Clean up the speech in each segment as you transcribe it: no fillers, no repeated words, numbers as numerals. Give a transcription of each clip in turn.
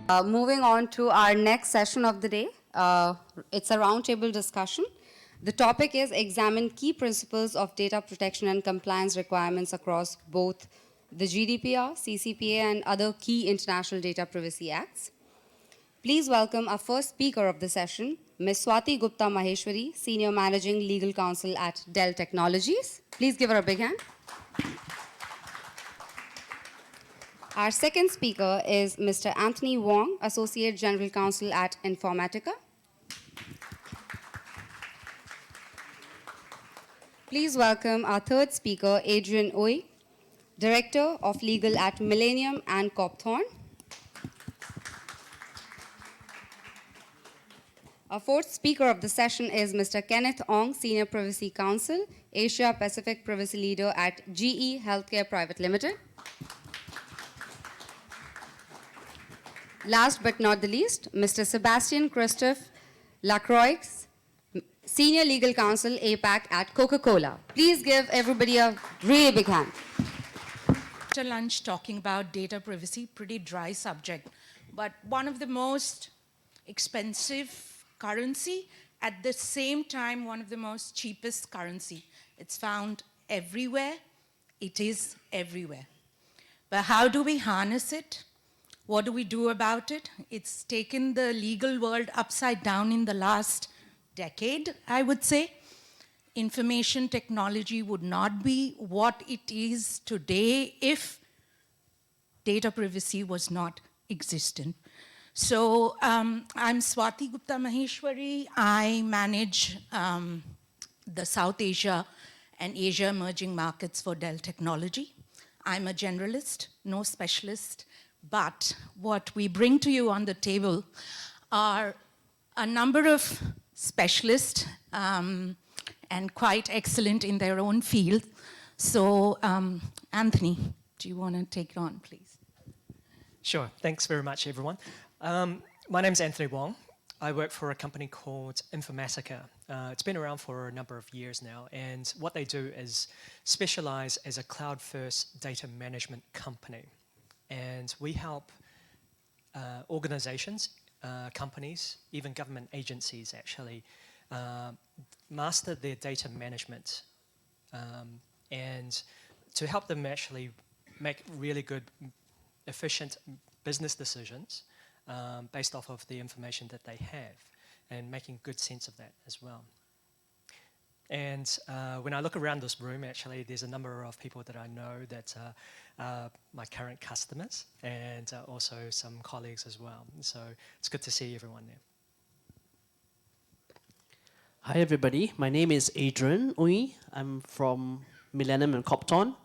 Moving on to our next session of the day. It's a roundtable discussion. The topic is examine key principles of data protection and compliance requirements across both the GDPR, CCPA, and other key international data privacy acts. Please welcome our first speaker of the session, Ms. Swati Gupta Maheshwari, Senior Managing Legal Counsel at Dell Technologies. Please give her a big hand. Our second speaker is Mr. Anthony Wong, Associate General Counsel at Informatica. Please welcome our third speaker, ADRIAN, Director of Legal at Millennium and Copthorne. Our fourth speaker of the session is Mr. Kenneth, Senior Privacy Counsel, Asia Pacific Privacy Leader at GE Healthcare Private Limited. Last but not the least, Mr. Sébastien Christophe, Lacroix, Senior Legal Counsel, APAC at Coca-Cola. Please give everybody a really big hand. After lunch talking about data privacy, pretty dry subject, but one of the most expensive currency, at the same time one of the most cheapest currency. It's found everywhere, it is everywhere. But how do we harness it? What do we do about it? It's taken the legal world upside down in the last decade, I would say. Information technology would not be what it is today if data privacy was not existent. So I'm Swati Gupta Maheshwari. I manage the South Asia and Asia emerging markets for Dell Technology. I'm a generalist, no specialist, but what we bring to you on the table are a number of specialists and quite excellent in their own field. So Anthony, do you want to take it on, please? Sure, thanks very much, everyone. My name's Anthony Wong. I work for a company called Informatica. It's been around for a number of years now, and what they do is specialize as a cloud-first data management company. And we help organizations, companies, even government agencies actually, master their data management and to help them actually make really good, efficient business decisions based off of the information that they have and making good sense of that as well. And when I look around this room, actually, there's a number of people that I know that are my current customers and also some colleagues as well. So it's good to see everyone there. Hi, everybody. My name is ADRIAN. I'm from Millennium and Copthorne.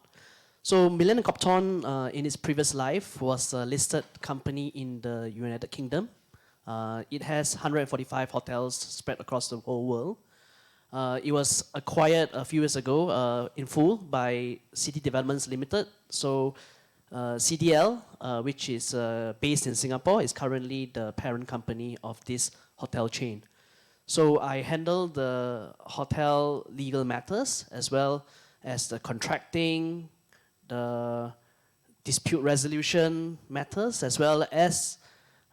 So Millennium and Copthorne, in its previous life, was a listed company in the United Kingdom. It has 145 hotels spread across the whole world. It was acquired a few years ago in full by City Developments Limited. So CDL, which is based in Singapore, is currently the parent company of this hotel chain. So I handle the hotel legal matters as well as the contracting, the dispute resolution matters, as well as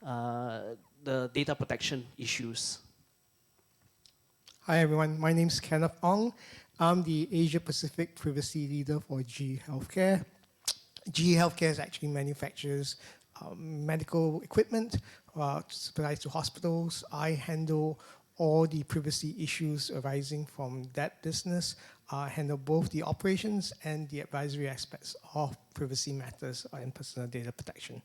the data protection issues. Hi everyone, my name is Kenneth. I'm the Asia Pacific Privacy Leader for GE Healthcare. GE Healthcare actually manufactures medical equipment supplied to hospitals. I handle all the privacy issues arising from that business. I handle both the operations and the advisory aspects of privacy matters and personal data protection.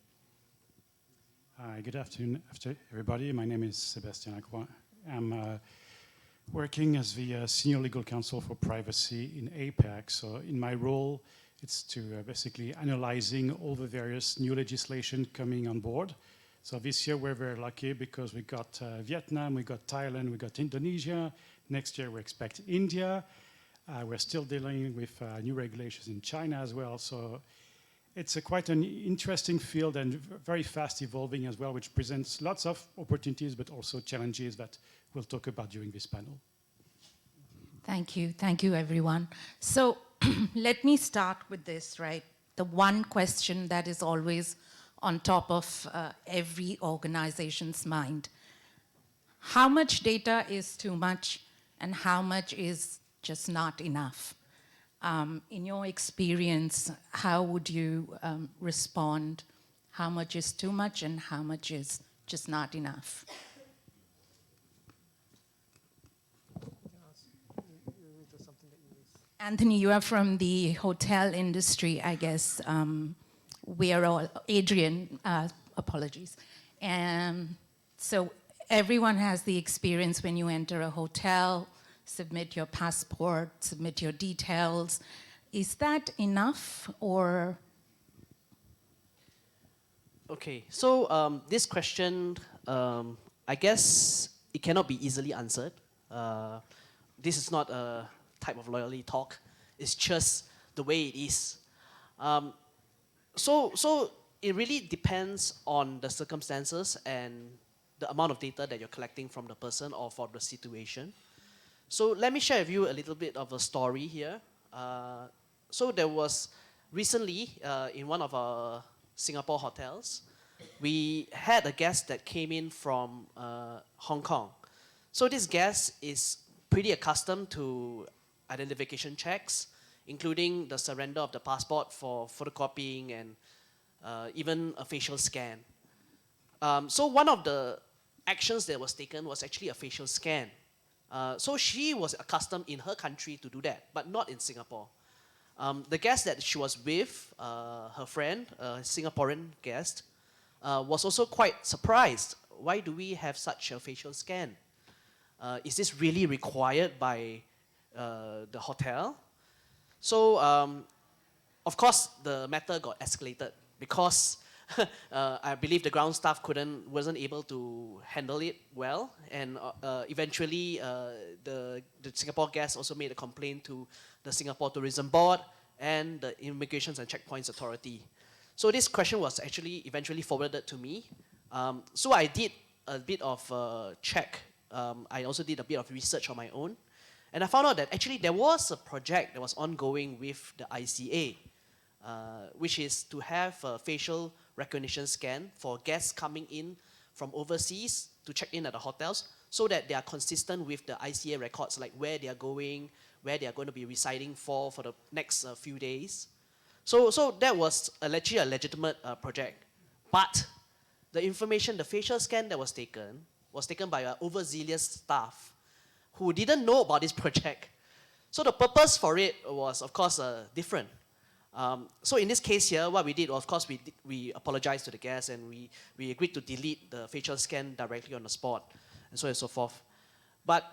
Hi, good afternoon everybody. My name is Sébastien Lacroix. I'm working as the Senior Legal Counsel for Privacy in APAC. So in my role, it's to basically analyzing all the various new legislation coming on board. So this year we're very lucky because we got Vietnam, we got Thailand, we got Indonesia. Next year we expect India. We're still dealing with new regulations in China as well. So it's quite an interesting field and very fast evolving as well, which presents lots of opportunities, but also challenges that we'll talk about during this panel. Thank you everyone. So let me start with this, right? The one question that is always on top of every organization's mind. How much data is too much and how much is just not enough? In your experience, how would you respond? How much is too much and how much is just not enough? Anthony, you are from the hotel industry, I guess. We are all, ADRIAN, apologies. And so everyone has the experience when you enter a hotel, submit your passport, submit your details. Is that enough or? Okay, so this question, I guess it cannot be easily answered. This is not a type of loyalty talk. It's just the way it is. So it really depends on the circumstances and the amount of data that you're collecting from the person or for the situation. So let me share with you a little bit of a story here. So there was recently in one of our Singapore hotels, we had a guest that came in from Hong Kong. So this guest is pretty accustomed to identification checks, including the surrender of the passport for photocopying and even a facial scan. So one of the actions that was taken was actually a facial scan. So she was accustomed in her country to do that, but not in Singapore. The guest that she was with, her friend, a Singaporean guest, was also quite surprised. Why do we have such a facial scan? Is this really required by the hotel? So, of course, the matter got escalated because I believe the ground staff wasn't able to handle it well, and eventually the Singapore guest also made a complaint to the Singapore Tourism Board and the Immigrations and Checkpoints Authority. So this question was actually eventually forwarded to me. So I did a bit of check. I also did a bit of research on my own. And I found out that actually there was a project that was ongoing with the ICA, which is to have a facial recognition scan for guests coming in from overseas to check in at the hotels so that they are consistent with the ICA records, like where they are going, where they are going to be residing for the next few days. So that was actually a legitimate project. But the information, the facial scan that was taken by an overzealous staff who didn't know about this project. So the purpose for it was, of course, different. So in this case here, what we did, of course, we apologized to the guest and we agreed to delete the facial scan directly on the spot, and so on and so forth. But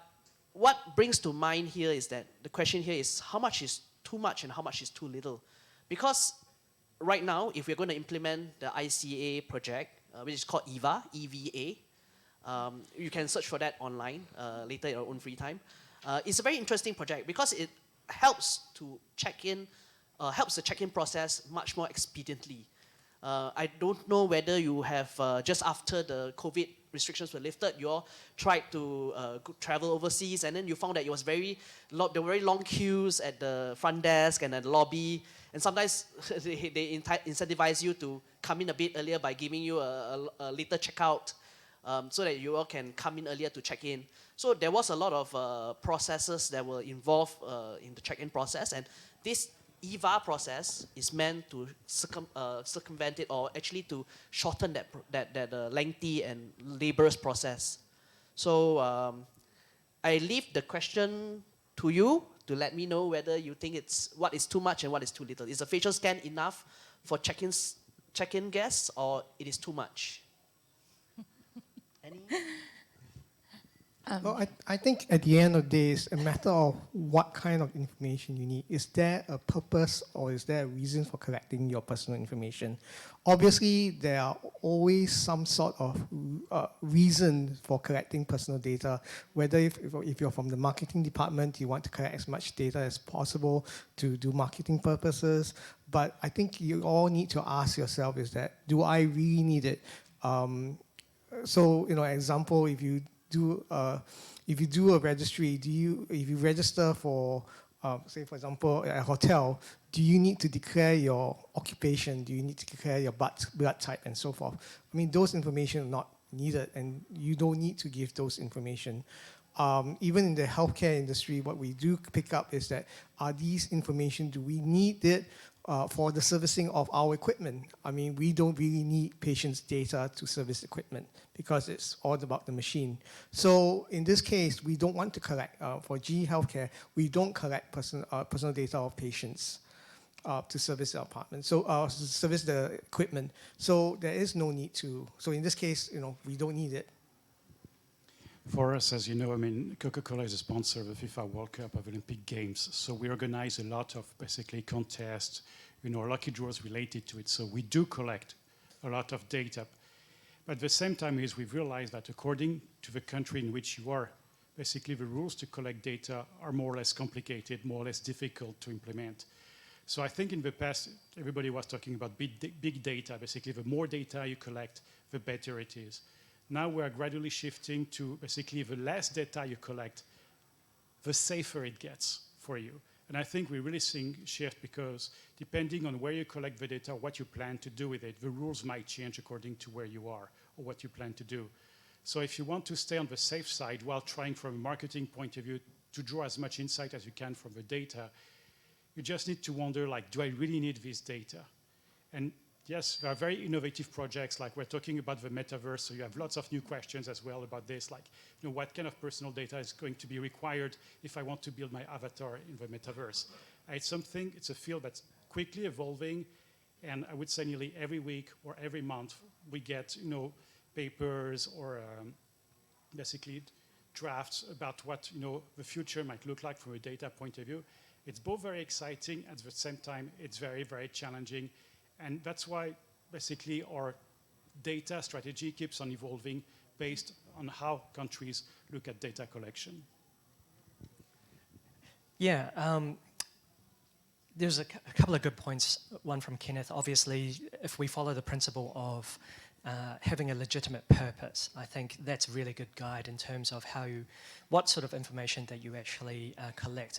what brings to mind here is that the question here is how much is too much and how much is too little? Because right now, if we're going to implement the ICA project, which is called EVA, EVA, you can search for that online later in your own free time. It's a very interesting project because it helps to check in, helps the check-in process much more expediently. I don't know whether you have, just after the COVID restrictions were lifted, you all tried to travel overseas and then you found that it was there were very long queues at the front desk and at the lobby, and sometimes they incentivize you to come in a bit earlier by giving you a later checkout. So that you all can come in earlier to check in. So there was a lot of processes that were involved in the check-in process, and this EVA process is meant to circumvent it, or actually to shorten that lengthy and laborious process. So I leave the question to you to let me know whether you think it's what is too much and what is too little. Is a facial scan enough for check-in guests, or it is too much? Well, I think at the end of the day, it's a matter of what kind of information you need. Is there a purpose or is there a reason for collecting your personal information? Obviously, there are always some sort of reason for collecting personal data, whether if you're from the marketing department, you want to collect as much data as possible to do marketing purposes. But I think you all need to ask yourself is that, do I really need it? So, example, if you do a registry, if you register for say for example, at a hotel, do you need to declare your occupation? Do you need to declare your blood type and so forth? I mean, those information are not needed, and you don't need to give those information. Even in the healthcare industry, what we do pick up is that, are these information, do we need it for the servicing of our equipment? I mean, we don't really need patients' data to service equipment because it's all about the machine. So in this case, we don't want to collect, for GE Healthcare, we don't collect personal data of patients to service the apartment, so service the equipment. So there is no need to, so in this case, we don't need it. For us, as you know, I mean, Coca-Cola is a sponsor of the FIFA World Cup of Olympic Games. So we organize a lot of basically contests, lucky draws related to it. So we do collect a lot of data. But at the same time is we've realized that according to the country in which you are, basically the rules to collect data are more or less complicated, more or less difficult to implement. So I think in the past, everybody was talking about big data. Basically, the more data you collect, the better it is. Now we are gradually shifting to basically the less data you collect, the safer it gets for you. And I think we're really seeing shift because depending on where you collect the data, what you plan to do with it, the rules might change according to where you are or what you plan to do. So if you want to stay on the safe side while trying from a marketing point of view to draw as much insight as you can from the data, you just need to wonder, like, do I really need this data? And yes, there are very innovative projects, like we're talking about the metaverse, so you have lots of new questions as well about this, like, what kind of personal data is going to be required if I want to build my avatar in the metaverse? It's a field that's quickly evolving, and I would say nearly every week or every month we get, papers or basically drafts about what, the future might look like from a data point of view. It's both very exciting, at the same time, it's very, very challenging. And that's why basically our data strategy keeps on evolving based on how countries look at data collection. Yeah, there's a couple of good points. One from Kenneth. Obviously, if we follow the principle of having a legitimate purpose, I think that's a really good guide in terms of what sort of information that you actually collect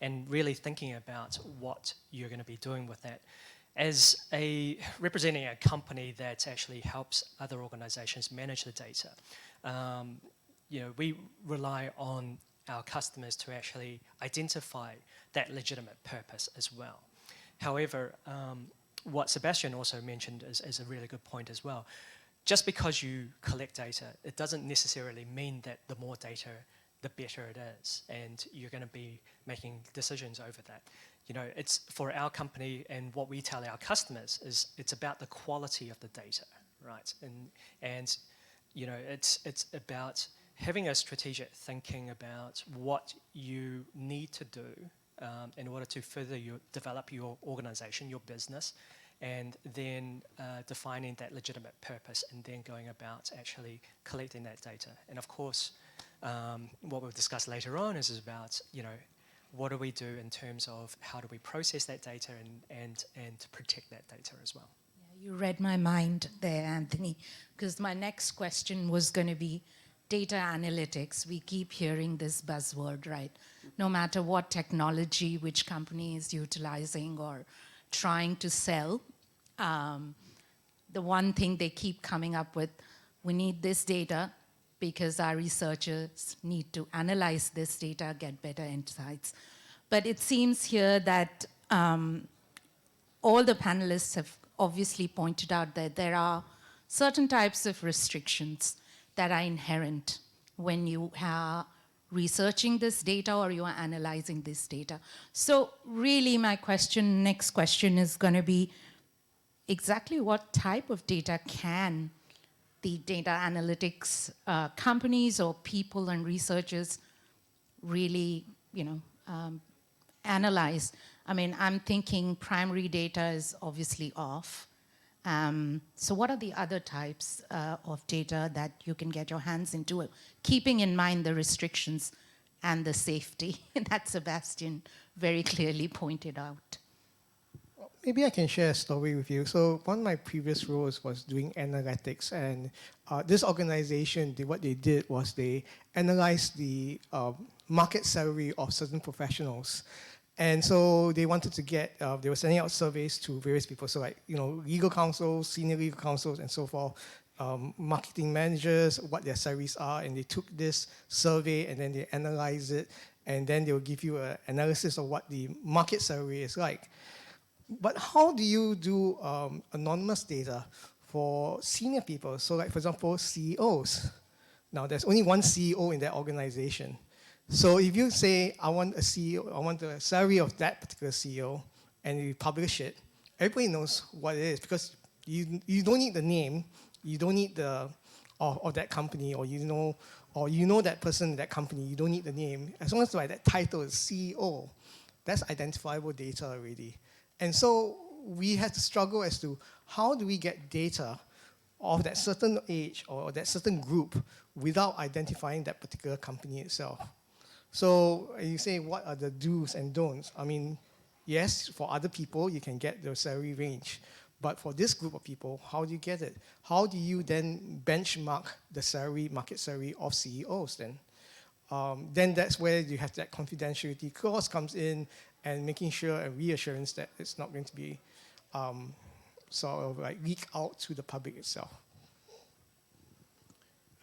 and really thinking about what you're going to be doing with that. As representing a company that actually helps other organizations manage the data, we rely on our customers to actually identify that legitimate purpose as well. However, what Sébastien also mentioned is a really good point as well. Just because you collect data, it doesn't necessarily mean that the more data, the better it is, and you're going to be making decisions over that. It's for our company, and what we tell our customers is it's about the quality of the data, right? And it's about having a strategic thinking about what you need to do in order to further develop your organization, your business, and then defining that legitimate purpose, and then going about actually collecting that data. And of course, what we'll discuss later on is about, what do we do in terms of how do we process that data and to protect that data as well. Yeah, you read my mind there, Anthony, because my next question was going to be data analytics. We keep hearing this buzzword, right? No matter what technology, which company is utilizing or trying to sell, the one thing they keep coming up with, we need this data because our researchers need to analyze this data, get better insights. But it seems here that all the panelists have obviously pointed out that there are certain types of restrictions that are inherent when you are researching this data or you are analyzing this data. So really my next question is going to be exactly what type of data can the data analytics companies or people and researchers really, analyze. I mean, I'm thinking primary data is obviously off. So what are the other types of data that you can get your hands into, keeping in mind the restrictions and the safety that Sébastien very clearly pointed out? Maybe I can share a story with you. So one of my previous roles was doing analytics, and this organization, what they did was they analyzed the market salary of certain professionals. And so they wanted to get, they were sending out surveys to various people. So like, legal counsels, senior legal counsels, and so forth, marketing managers, what their salaries are. And they took this survey and then they analyzed it. And then they will give you an analysis of what the market salary is like. But how do you do anonymous data for senior people? So like, for example, CEOs. Now, there's only one CEO in that organization. So if you say, I want a CEO, I want the salary of that particular CEO, and you publish it, everybody knows what it is, because you don't need the name, you don't need the of that company, or you know that person in that company, you don't need the name. As long as that title is CEO, that's identifiable data already. And so we had to struggle as to how do we get data of that certain age or that certain group without identifying that particular company itself. So you say, what are the do's and don'ts? I mean, yes, for other people, you can get the salary range. But for this group of people, how do you get it? How do you then benchmark the salary, market salary of CEOs then? Then that's where you have that confidentiality clause comes in, and making sure a reassurance that it's not going to be sort of like leaked out to the public itself.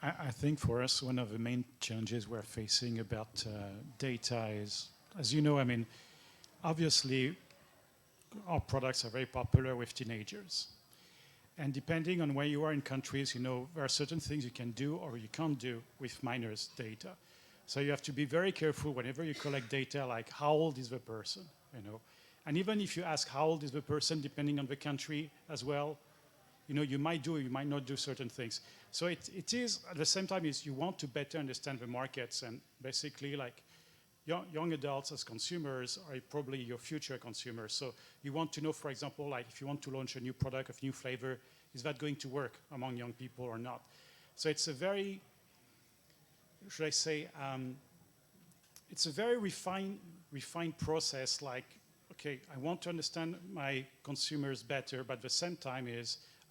I think for us, one of the main challenges we're facing about data is, as you know, I mean, obviously, our products are very popular with teenagers. And depending on where you are in countries, there are certain things you can do or you can't do with minors' data. So you have to be very careful whenever you collect data, like how old is the person, And even if you ask how old is the person, depending on the country as well, you might do or you might not do certain things. So it is, at the same time, is you want to better understand the markets, and basically like young adults as consumers are probably your future consumers. So you want to know, for example, like if you want to launch a new product of new flavor, is that going to work among young people or not? So it's a very, should I say, it's a very refined process. Like, okay, I want to understand my consumers better, but at the same time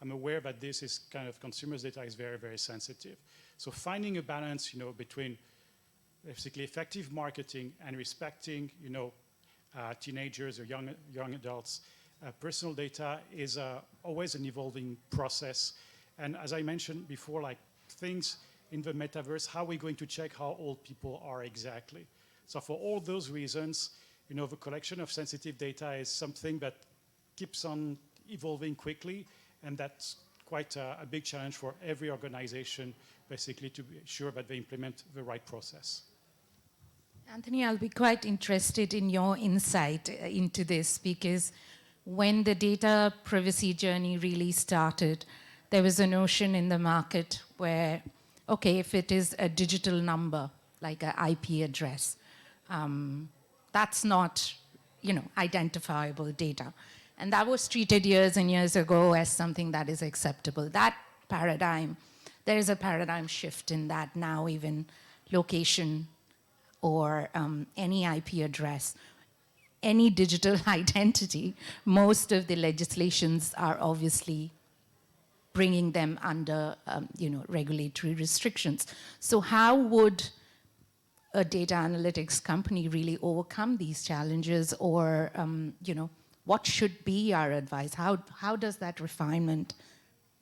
I'm aware that this is kind of consumers' data is very, very sensitive. So finding a balance, between basically effective marketing and respecting, teenagers or young adults, personal data is always an evolving process. And as I mentioned before, like things in the metaverse, how are we going to check how old people are exactly? So for all those reasons, the collection of sensitive data is something that keeps on evolving quickly, and that's quite a big challenge for every organization, basically, to be sure that they implement the right process. Anthony, I'll be quite interested in your insight into this, because when the data privacy journey really started, there was a notion in the market where, okay, if it is a digital number, like an IP address, that's not, identifiable data. And that was treated years and years ago as something that is acceptable. That paradigm, there is a paradigm shift in that now. Even location or any IP address, any digital identity, most of the legislations are obviously bringing them under regulatory restrictions. So how would a data analytics company really overcome these challenges, or what should be our advice? How does that refinement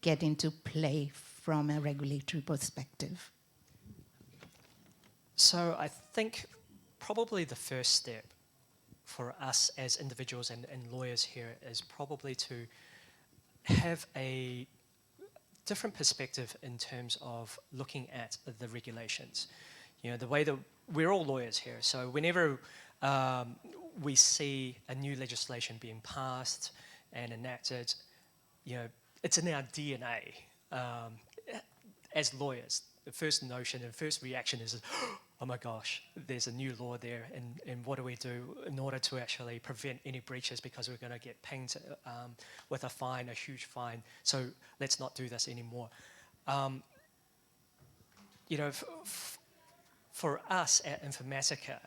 get into play from a regulatory perspective? So I think probably the first step for us as individuals and lawyers here is probably to have a different perspective in terms of looking at the regulations. The way that we're all lawyers here, so whenever we see a new legislation being passed and enacted, it's in our DNA as lawyers. The first notion and first reaction is, oh my gosh, there's a new law there, and what do we do in order to actually prevent any breaches, because we're going to get pinged with a fine, a huge fine, so let's not do this anymore. For us at Informatica,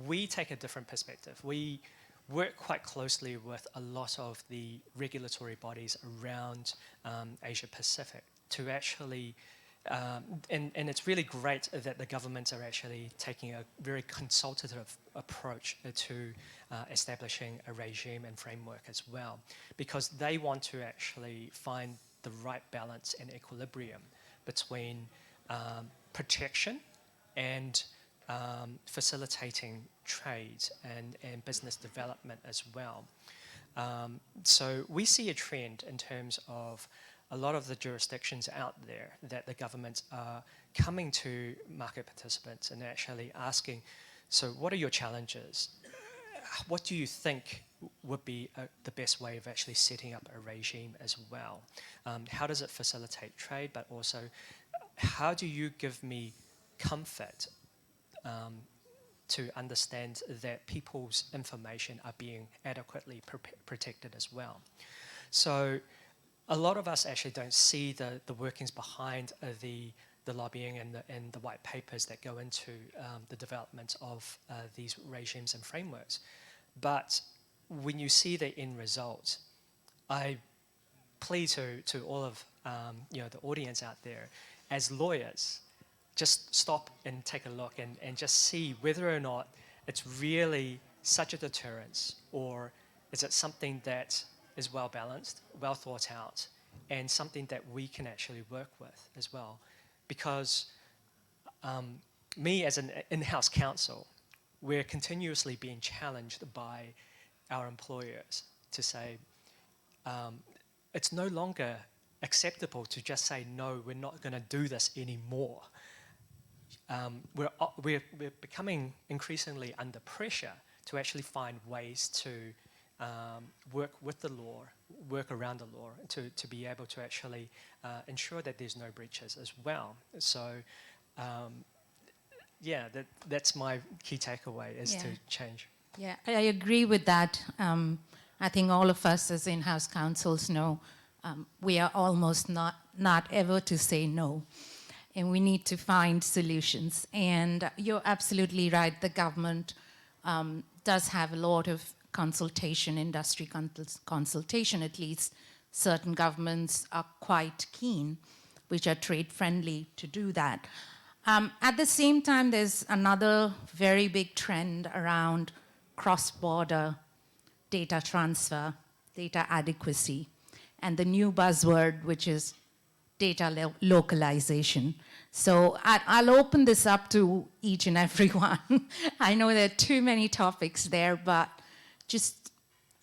we take a different perspective. We work quite closely with a lot of the regulatory bodies around Asia Pacific to actually and it's really great that the governments are actually taking a very consultative approach to establishing a regime and framework as well, because they want to actually find the right balance and equilibrium between protection and facilitating trade and business development as well. So we see a trend in terms of a lot of the jurisdictions out there that the governments are coming to market participants and actually asking, so what are your challenges? What do you think would be the best way of actually setting up a regime as well? How does it facilitate trade, but also how do you give me comfort to understand that people's information are being adequately protected as well? So a lot of us actually don't see the workings behind the lobbying and the white papers that go into the development of these regimes and frameworks. But when you see the end result, I plea to all of the audience out there, as lawyers, just stop and take a look and just see whether or not it's really such a deterrence, or is it something that is well balanced, well thought out, and something that we can actually work with as well. Because me as an in-house counsel, we're continuously being challenged by our employers to say, it's no longer acceptable to just say, no, we're not going to do this anymore. We're becoming increasingly under pressure to actually find ways to work with the law, work around the law, to be able to actually ensure that there's no breaches as well. So, yeah, that's my key takeaway, is to change. Yeah, I agree with that. I think all of us as in-house counsels know we are almost not ever to say no. And we need to find solutions. And you're absolutely right, the government does have a lot of consultation, industry consultation at least. Certain governments are quite keen, which are trade-friendly, to do that. At the same time, there's another very big trend around cross-border data transfer, data adequacy, and the new buzzword, which is data localization. So I'll open this up to each and every one. I know there are too many topics there, but just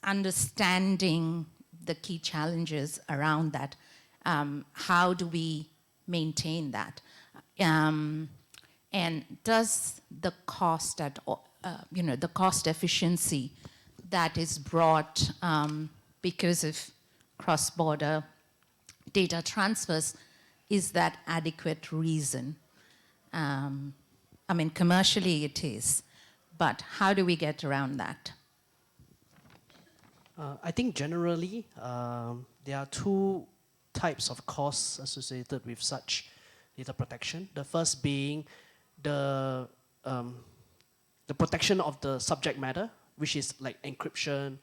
understanding the key challenges around that. How do we maintain that? And does the cost the cost efficiency that is brought because of cross-border data transfers, is that adequate reason? I mean, commercially it is, but how do we get around that? I think generally there are two types of costs associated with such data protection. The first being the protection of the subject matter, which is like encryption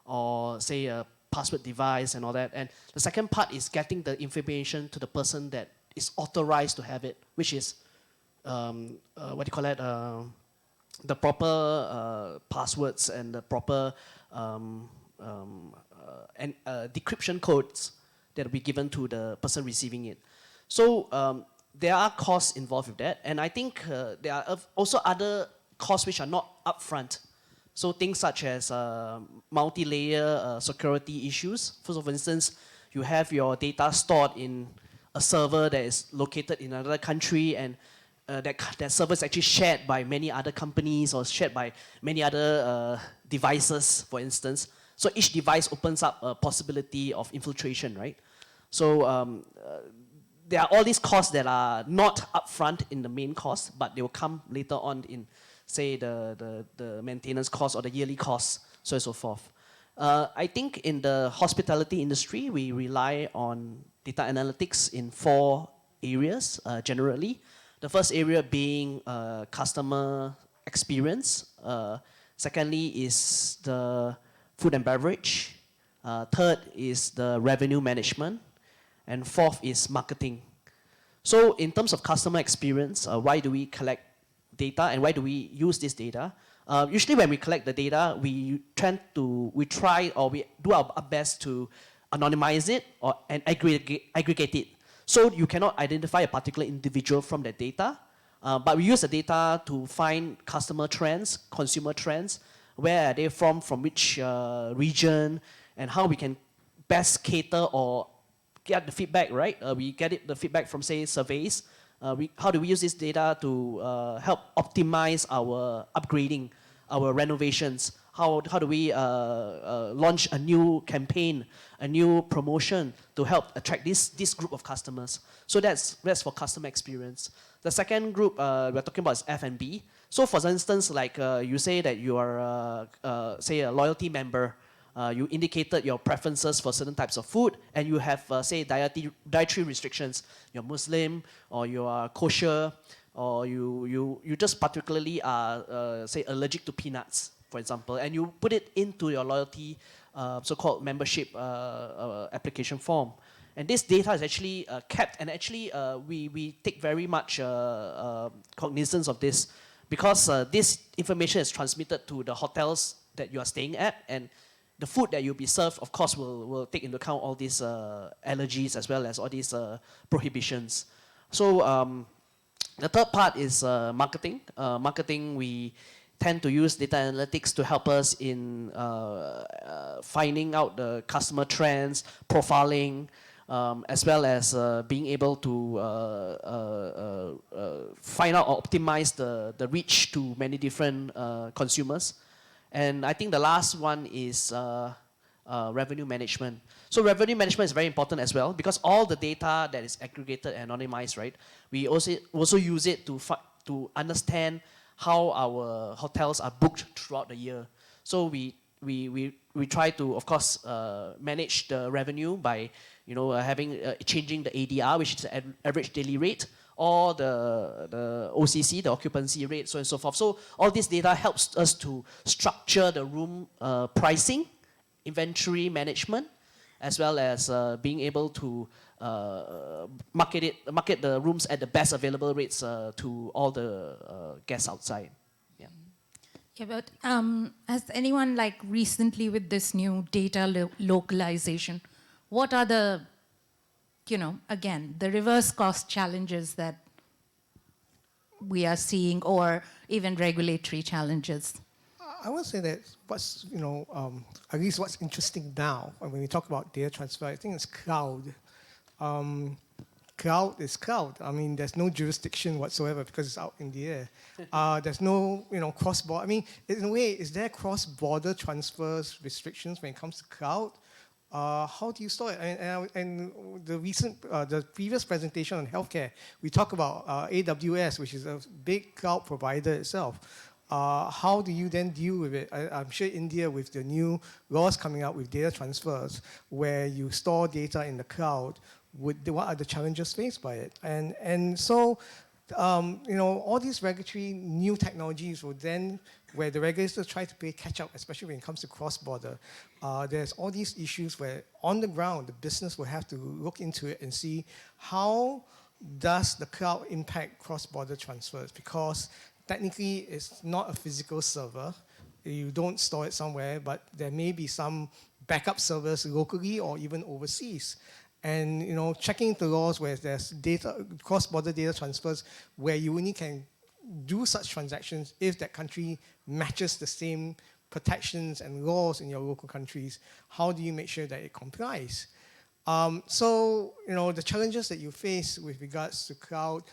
or say a password device and all that. And the second part is getting the information to the person that is authorized to have it, which is the proper passwords and the proper decryption codes that will be given to the person receiving it. So there are costs involved with that, and I think there are also other costs which are not upfront. So things such as multi-layer security issues. For instance, you have your data stored in a server that is located in another country, and that server is actually shared by many other companies or shared by many other devices, for instance. So each device opens up a possibility of infiltration, right? So there are all these costs that are not upfront in the main cost, but they will come later on in, say, the maintenance cost or the yearly costs, so and so forth. I think in the hospitality industry, we rely on data analytics in 4 areas, generally. The first area being customer experience. Secondly is the food and beverage. Third is the revenue management. And fourth is marketing. So in terms of customer experience, why do we collect data and why do we use this data? Usually when we collect the data, we try or we do our best to anonymize it and aggregate it. So you cannot identify a particular individual from that data, but we use the data to find customer trends, consumer trends, where are they from which region, and how we can best cater or get the feedback, right? We get the feedback from, say, surveys. How do we use this data to help optimize our upgrading, our renovations? How do we launch a new campaign, a new promotion to help attract this group of customers? So that's for customer experience. The second group we're talking about is F&B. So for instance, like you say that you are, say, a loyalty member. You indicated your preferences for certain types of food, and you have, say, dietary restrictions. You're Muslim, or you are kosher, or you just particularly are, say, allergic to peanuts, for example, and you put it into your loyalty so-called membership application form. And this data is actually kept, and actually we take very much cognizance of this, because this information is transmitted to the hotels that you are staying at, and the food that you'll be served, of course, will take into account all these allergies as well as all these prohibitions. So the third part is marketing. Marketing, we tend to use data analytics to help us in finding out the customer trends, profiling, as well as being able to find out or optimize the reach to many different consumers. And I think the last one is revenue management. So revenue management is very important as well, because all the data that is aggregated and anonymized, right? We also use it to understand how our hotels are booked throughout the year. So we try to, of course, manage the revenue by changing the ADR, which is the average daily rate, or the OCC, the occupancy rate, so on and so forth. So all this data helps us to structure the room pricing, inventory management, as well as being able to market the rooms at the best available rates to all the guests outside. Yeah. Yeah, but has anyone, like, recently with this new data localization, what are the, again, the reverse cost challenges that we are seeing, or even regulatory challenges? I would say that what's, at least what's interesting now, when we talk about data transfer, I think it's cloud. Cloud is cloud. I mean, there's no jurisdiction whatsoever because it's out in the air. There's no, cross-border. I mean, in a way, is there cross-border transfers restrictions when it comes to cloud? How do you store it? And the previous presentation on healthcare, we talk about AWS, which is a big cloud provider itself. How do you then deal with it? I'm sure India, with the new laws coming out with data transfers, where you store data in the cloud, what are the challenges faced by it? And so, all these regulatory new technologies will then, where the regulators try to play catch up, especially when it comes to cross-border, there's all these issues where on the ground, the business will have to look into it and see how does the cloud impact cross-border transfers, because technically it's not a physical server. You don't store it somewhere, but there may be some backup servers locally or even overseas. And checking the laws where there's data, cross-border data transfers, where you only can do such transactions if that country matches the same protections and laws in your local countries. How do you make sure that it complies? So the challenges that you face with regards to cloud,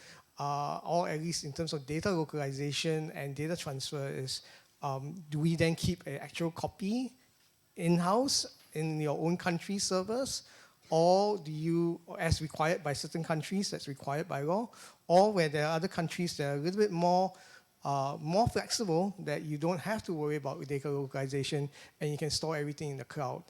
or at least in terms of data localization and data transfer, is do we then keep an actual copy in-house in your own country servers? Or do you, as required by certain countries, that's required by law, or where there are other countries that are a little bit more flexible, that you don't have to worry about data localization and you can store everything in the cloud.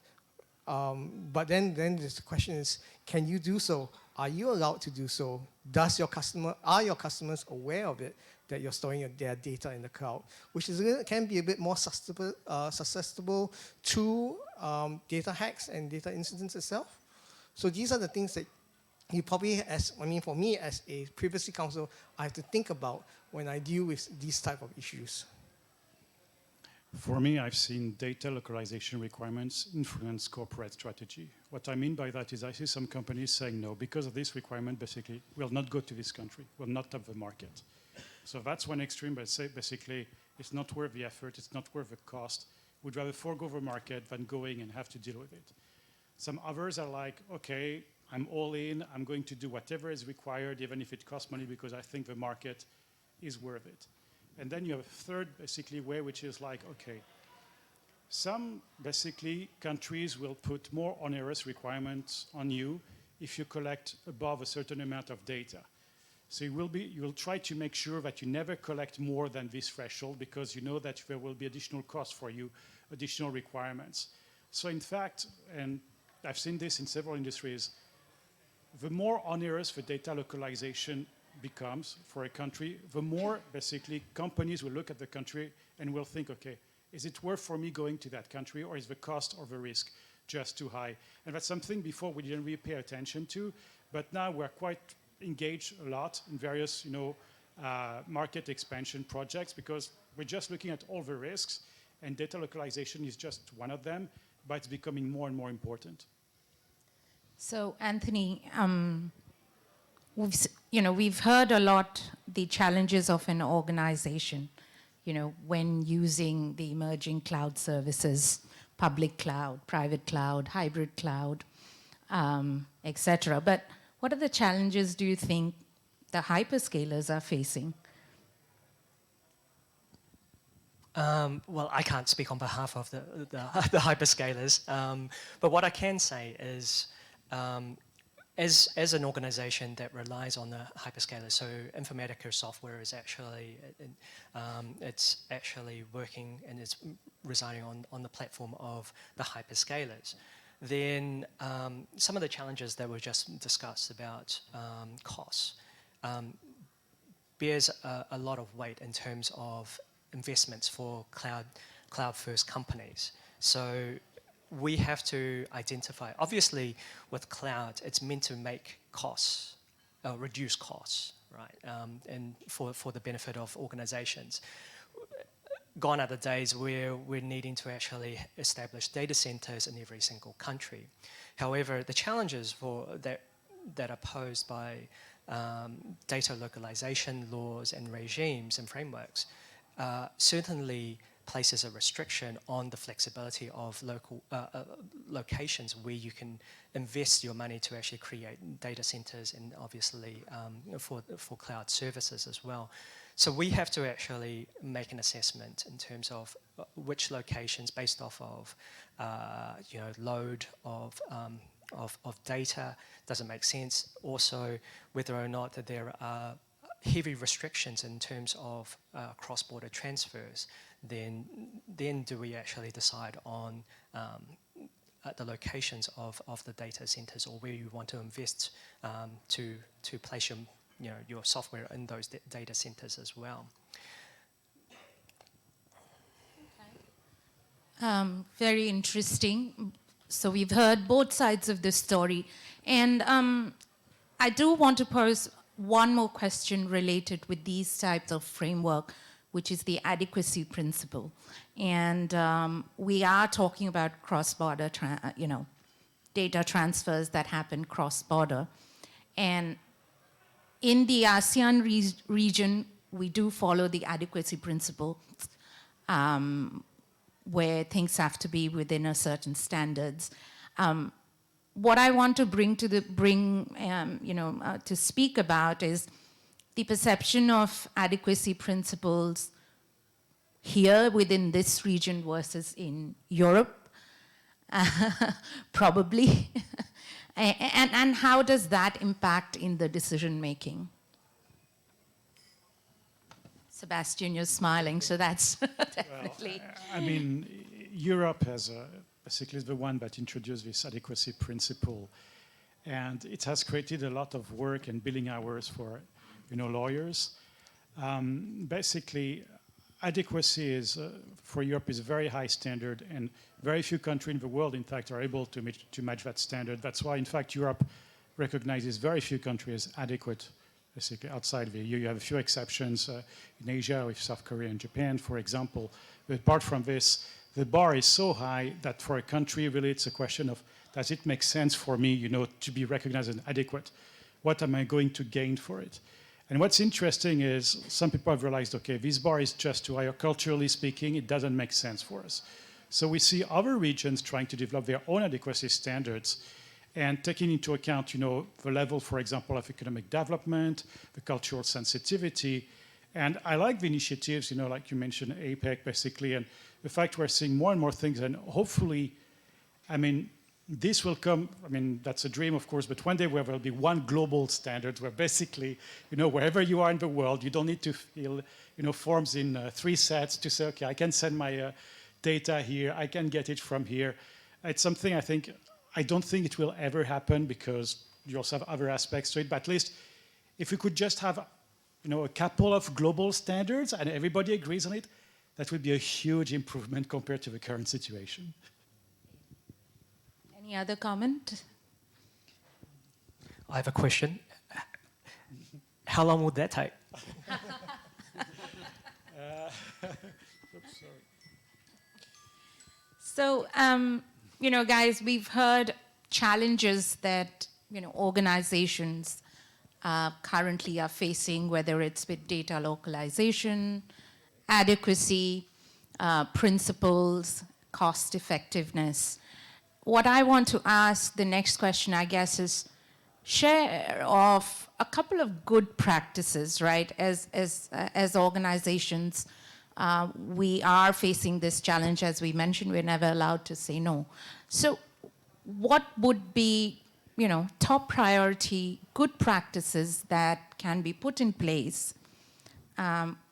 But then the question is, can you do so? Are you allowed to do so? Are your customers aware of it, that you're storing their data in the cloud, which can be a bit more susceptible to data hacks and data incidents itself? So these are the things that you probably, for me as a privacy counsel, I have to think about when I deal with these type of issues? For me, I've seen data localization requirements influence corporate strategy. What I mean by that is I see some companies saying, no, because of this requirement, basically, we'll not go to this country, we'll not have the market. So that's one extreme, but say basically, it's not worth the effort, it's not worth the cost. We'd rather forego the market than going and have to deal with it. Some others are like, okay, I'm all in, I'm going to do whatever is required, even if it costs money, because I think the market is worth it. And then you have a third, basically, way, which is like, okay, some, basically, countries will put more onerous requirements on you if you collect above a certain amount of data. So you will try to make sure that you never collect more than this threshold, because you know that there will be additional costs for you, additional requirements. So in fact, and I've seen this in several industries, the more onerous the data localization becomes for a country, the more basically companies will look at the country and will think, okay, is it worth for me going to that country, or is the cost or the risk just too high? And that's something before we didn't really pay attention to, but now we're quite engaged a lot in various, market expansion projects, because we're just looking at all the risks, and data localization is just one of them, but it's becoming more and more important. So, Anthony, we've heard a lot the challenges of an organization, when using the emerging cloud services, public cloud, private cloud, hybrid cloud, etc. But what are the challenges do you think the hyperscalers are facing? Well, I can't speak on behalf of the hyperscalers, but what I can say is, as an organization that relies on the hyperscalers, so Informatica software is actually, it's actually working and is residing on the platform of the hyperscalers. Then some of the challenges that were just discussed about costs bears a lot of weight in terms of investments for cloud-first companies. So we have to identify, obviously with cloud, it's meant to make costs, reduce costs, right? And for the benefit of organizations. Gone are the days where we're needing to actually establish data centers in every single country. However, the challenges that are posed by data localization laws and regimes and frameworks certainly places a restriction on the flexibility of local locations where you can invest your money to actually create data centers, and obviously for cloud services as well. So we have to actually make an assessment in terms of which locations, based off of load of data, does it make sense. Also, whether or not that there are heavy restrictions in terms of cross-border transfers, then do we actually decide on the locations of the data centers, or where you want to invest to place your software in those data centers as well. Very interesting. So we've heard both sides of the story, and I do want to pose one more question related with these types of framework, which is the adequacy principle. And we are talking about cross-border, data transfers that happen cross-border. And in the ASEAN region, we do follow the adequacy principle, where things have to be within a certain standards. What I want to bring to speak about is the perception of adequacy principles here within this region versus in Europe, probably. And how does that impact in the decision making? Sébastien, you're smiling, so that's definitely. Well, I mean, Europe has basically the one that introduced this adequacy principle, and it has created a lot of work and billing hours for, lawyers. Basically, adequacy is for Europe is a very high standard, and very few countries in the world, in fact, are able to match that standard. That's why, in fact, Europe recognizes very few countries as adequate. Basically, outside the EU, you have a few exceptions in Asia with South Korea and Japan, for example. But apart from this, the bar is so high that for a country, really, it's a question of, does it make sense for me, to be recognized as adequate? What am I going to gain for it? And what's interesting is some people have realized, okay, this bar is just too high. Culturally speaking, it doesn't make sense for us. So we see other regions trying to develop their own adequacy standards and taking into account, the level, for example, of economic development, the cultural sensitivity. And I like the initiatives, like you mentioned, APAC, basically, and the fact we're seeing more and more things, and hopefully, this will come, that's a dream, of course, but one day there will be one global standard where basically, wherever you are in the world, you don't need to fill, forms in 3 sets to say, okay, I can send my data here, I can get it from here. It's something I don't think it will ever happen because you also have other aspects to it, but at least if we could just have, a couple of global standards and everybody agrees on it, that would be a huge improvement compared to the current situation. Any other comment? I have a question. How long would that take? Oops, sorry. So, guys, we've heard challenges that, organizations currently are facing, whether it's with data localization, adequacy, principles, cost effectiveness. What I want to ask, the next question, I guess, is share of a couple of good practices, right? As organizations, we are facing this challenge. As we mentioned, we're never allowed to say no. So what would be, top priority good practices that can be put in place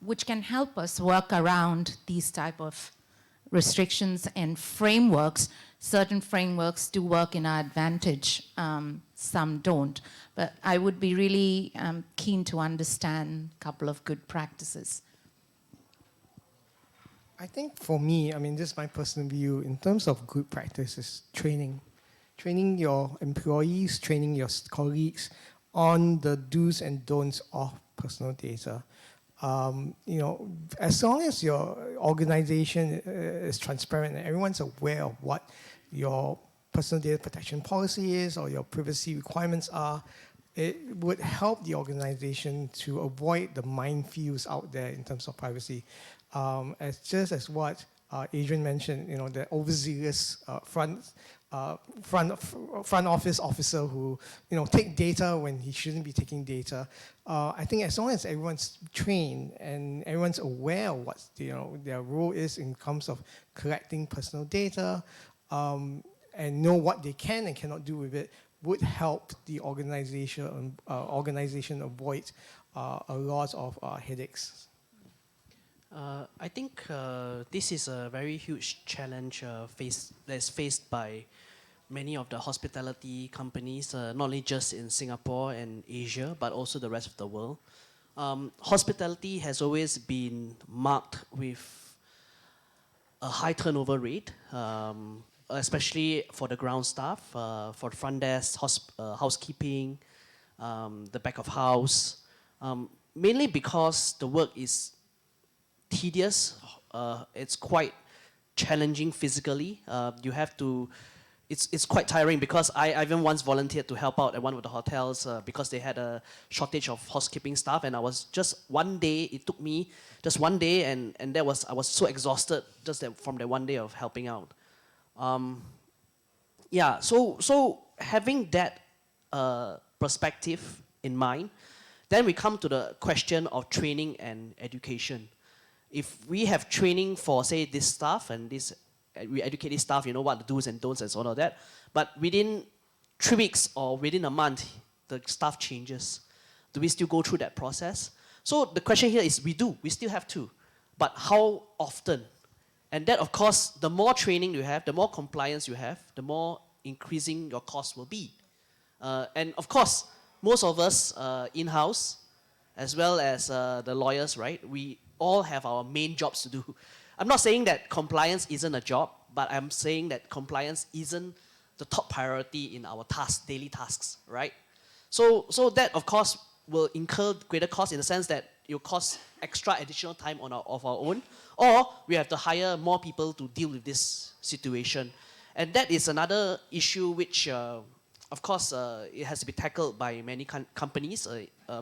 which can help us work around these type of restrictions and frameworks? Certain frameworks do work in our advantage, some don't. But I would be really keen to understand a couple of good practices. I think for me, this is my personal view, in terms of good practice is training. Training your employees, training your colleagues on the do's and don'ts of personal data. As long as your organization is transparent and everyone's aware of what your personal data protection policy is or your privacy requirements are, it would help the organization to avoid the minefields out there in terms of privacy. As what Adrian mentioned, the overzealous front office officer who take data when he shouldn't be taking data. I think as long as everyone's trained and everyone's aware of what their role is in terms of collecting personal data and know what they can and cannot do with it, would help the organization avoid a lot of headaches. I think this is a very huge challenge that's faced by many of the hospitality companies, not only just in Singapore and Asia, but also the rest of the world. Hospitality has always been marked with a high turnover rate, especially for the ground staff, for the front desk, housekeeping, the back of house, mainly because the work is tedious. It's quite challenging physically. It's quite tiring because I even once volunteered to help out at one of the hotels because they had a shortage of housekeeping staff, and I was just one day. It took me just one day, and I was so exhausted just from that one day of helping out. So having that perspective in mind, then we come to the question of training and education. If we have training for, say, this staff and we educate this staff, what the do's and don'ts and so on all that, but within 3 weeks or within a month, the staff changes. Do we still go through that process? So the question here is we still have to, but how often? And that, of course, the more training you have, the more compliance you have, the more increasing your cost will be. And of course, most of us in-house, as well as the lawyers, right, we all have our main jobs to do. I'm not saying that compliance isn't a job, but I'm saying that compliance isn't the top priority in our daily tasks, right? So that, of course, will incur greater cost in the sense that it will cost extra additional time of our own, or we have to hire more people to deal with this situation. And that is another issue which, of course, it has to be tackled by many companies,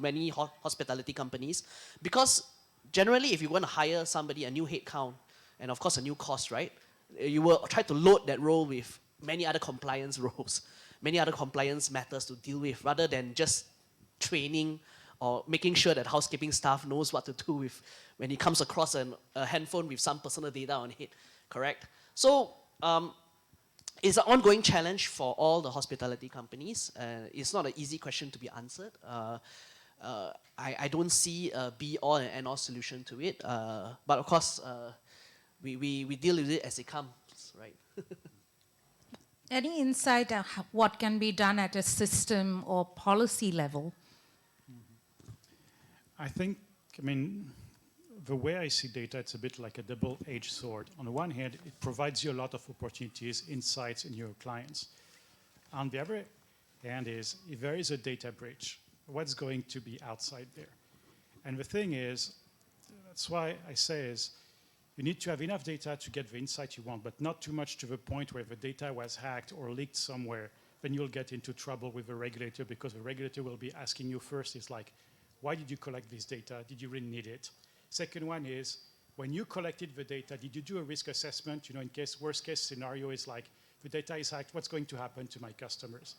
many hospitality companies, because generally, if you want to hire somebody, a new headcount, and of course a new cost, right, you will try to load that role with many other compliance roles, many other compliance matters to deal with, rather than just training or making sure that housekeeping staff knows what to do with when he comes across a handphone with some personal data on it, correct? So it's an ongoing challenge for all the hospitality companies. It's not an easy question to be answered. I don't see a be-all and end-all solution to it. But of course, we deal with it as it comes, right? Any insight on what can be done at a system or policy level? I think, I mean, the way I see data, it's a bit like a double-edged sword. On the one hand, it provides you a lot of opportunities, insights in your clients. On the other hand is, if there is a data breach, what's going to be outside there? And the thing is, that's why I say is, you need to have enough data to get the insight you want, but not too much to the point where the data was hacked or leaked somewhere. Then you'll get into trouble with the regulator, because the regulator will be asking you first, is like, why did you collect this data? Did you really need it? Second one is, when you collected the data, did you do a risk assessment? You know, in case, worst case scenario is like, the data is hacked, what's going to happen to my customers?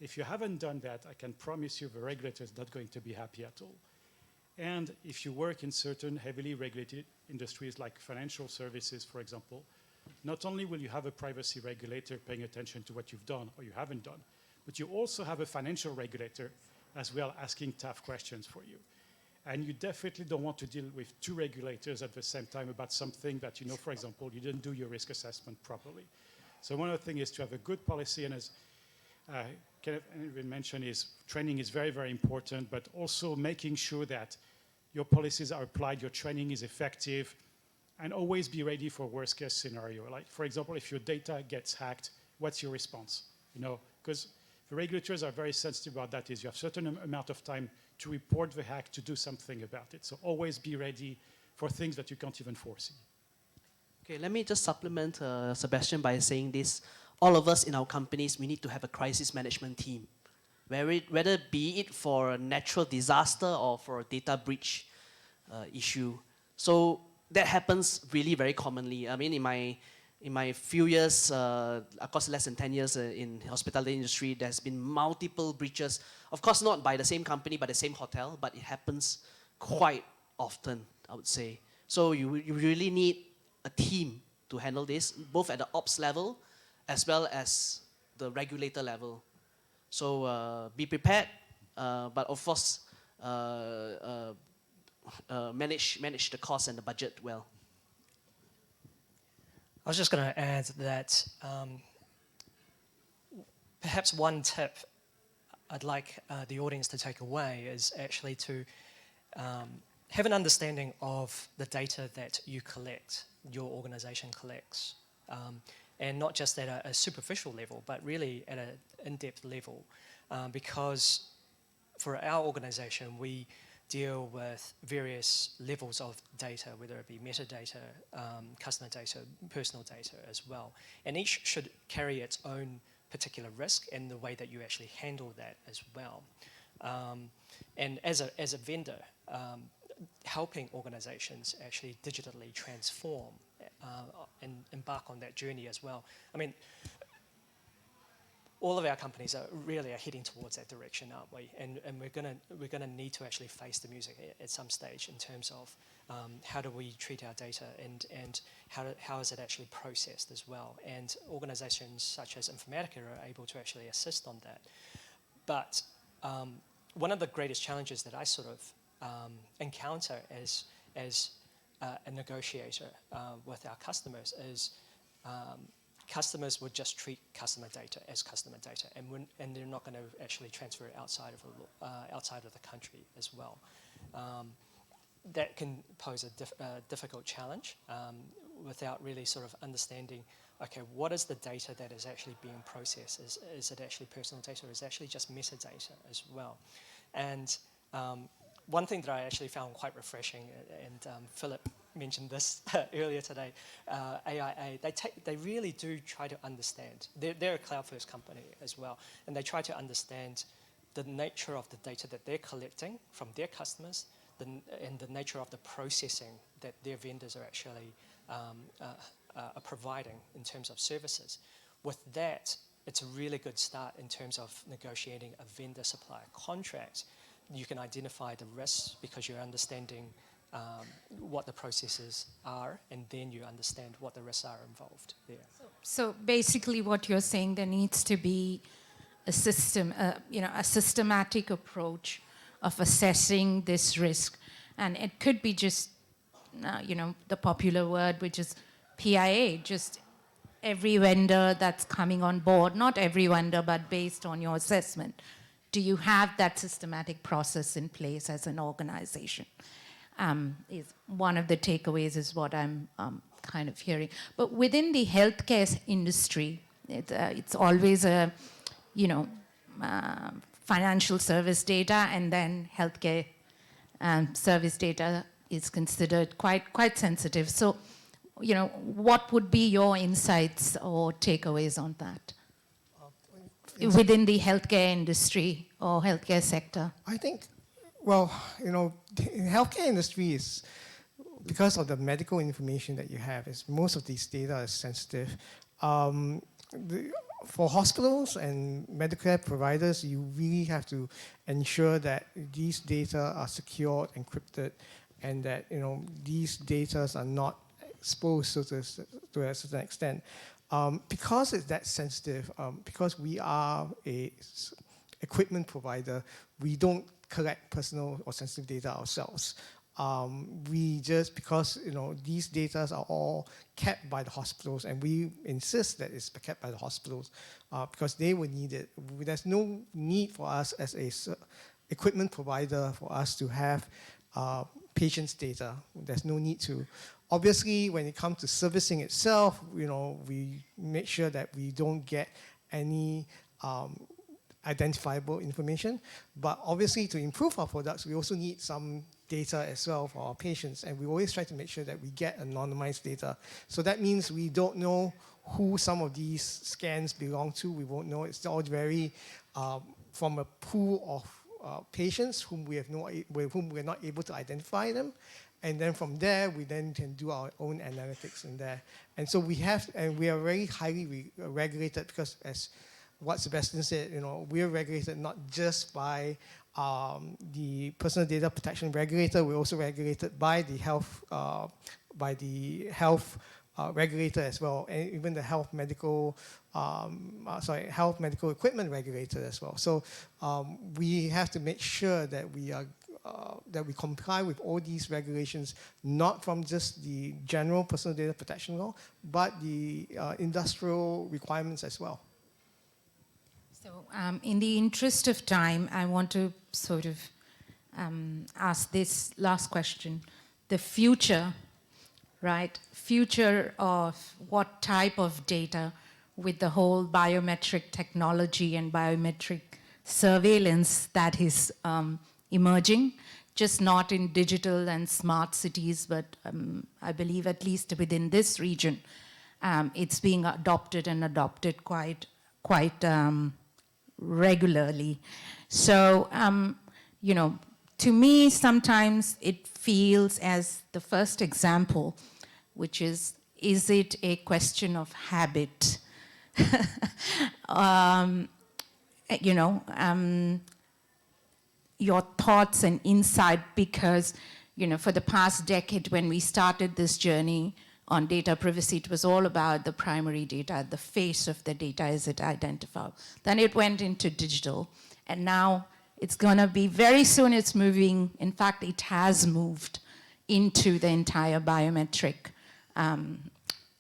If you haven't done that, I can promise you the regulator is not going to be happy at all. And if you work in certain heavily regulated industries like financial services, for example, not only will you have a privacy regulator paying attention to what you've done or you haven't done, but you also have a financial regulator as well asking tough questions for you. And you definitely don't want to deal with two regulators at the same time about something that, you know, for example, you didn't do your risk assessment properly. So one of the things is to have a good policy, and as Kenneth mentioned, is training is very, very important, but also making sure that your policies are applied, your training is effective, and always be ready for worst case scenario. Like, for example, if your data gets hacked, what's your response? You know, because the regulators are very sensitive about that, is you have a certain amount of time to report the hack, to do something about it. So always be ready for things that you can't even foresee. Okay, let me just supplement Sébastien by saying this. All of us in our companies, we need to have a crisis management team. Whether be it for a natural disaster or for a data breach issue. So that happens really very commonly. I mean, in my few years, of course less than 10 years in the hospitality industry, there's been multiple breaches. Of course not by the same company, but the same hotel, but it happens quite often, I would say. So you really need a team to handle this, both at the ops level as well as the regulator level. So be prepared, but of course manage the cost and the budget well. I was just going to add that perhaps one tip I'd like the audience to take away is actually to have an understanding of the data that you collect, your organization collects, and not just at a superficial level, but really at an in-depth level, because for our organization, we deal with various levels of data, whether it be metadata, customer data, personal data as well. And each should carry its own particular risk and the way that you actually handle that as well. And as a vendor, helping organizations actually digitally transform and embark on that journey as well. I mean, all of our companies are heading towards that direction, aren't we? And we're gonna need to actually face the music at some stage in terms of how do we treat our data and how is it actually processed as well. And organizations such as Informatica are able to actually assist on that. But one of the greatest challenges that I sort of encounter as a negotiator with our customers is customers would just treat customer data as customer data, and they're not going to actually transfer it outside of the country as well. That can pose a difficult challenge without really sort of understanding okay, what is the data that is actually being processed? Is it actually personal data, or is it actually just metadata as well? And one thing that I actually found quite refreshing, and Philip mentioned this earlier today, AIA, they really do try to understand. They're a cloud-first company as well, and they try to understand the nature of the data that they're collecting from their customers, and the nature of the processing that their vendors are actually are providing in terms of services. With that, it's a really good start in terms of negotiating a vendor-supplier contract. You can identify the risks because you're understanding what the processes are, and then you understand what the risks are involved there. So basically what you're saying, there needs to be a system, a systematic approach of assessing this risk. And it could be just, the popular word, which is PIA, just every vendor that's coming on board, not every vendor, but based on your assessment. Do you have that systematic process in place as an organization? Is one of the takeaways is what I'm kind of hearing. But within the healthcare industry, it's always a, financial service data, and then healthcare service data is considered quite sensitive. So, what would be your insights or takeaways on that within the healthcare industry or healthcare sector? I think, well, the healthcare industry is, because of the medical information that you have, is most of these data is sensitive. For hospitals and Medicare providers, you really have to ensure that these data are secured, encrypted, and that these data are not exposed to a certain extent. Because it's that sensitive, because we are a equipment provider, we don't collect personal or sensitive data ourselves. We just, because these data are all kept by the hospitals, and we insist that it's kept by the hospitals because they will need it. There's no need for us as a equipment provider for us to have patients' data. There's no need to. Obviously, when it comes to servicing itself, we make sure that we don't get any identifiable information. But obviously, to improve our products, we also need some data as well for our patients, and we always try to make sure that we get anonymized data. So that means we don't know who some of these scans belong to. We won't know. It's all very from a pool of patients whom we're not able to identify them. And then from there, we then can do our own analytics in there. And so we are very highly regulated because, as what Sébastien said, we are regulated not just by the personal data protection regulator. We're also regulated by the health regulator as well, and even the health medical equipment regulator as well. So we have to make sure that we are that we comply with all these regulations, not from just the general personal data protection law, but the industrial requirements as well. So in the interest of time, I want to sort of ask this last question. The future, right? Future of what type of data with the whole biometric technology and biometric surveillance that is emerging, just not in digital and smart cities, but I believe at least within this region, it's being adopted quite regularly. So, to me, sometimes it feels as the first example, which is it a question of habit? Your thoughts and insight, because, for the past decade when we started this journey on data privacy, it was all about the primary data, the face of the data, is it identifiable? Then it went into digital, and now it's gonna be, very soon it's moving, in fact, it has moved into the entire biometric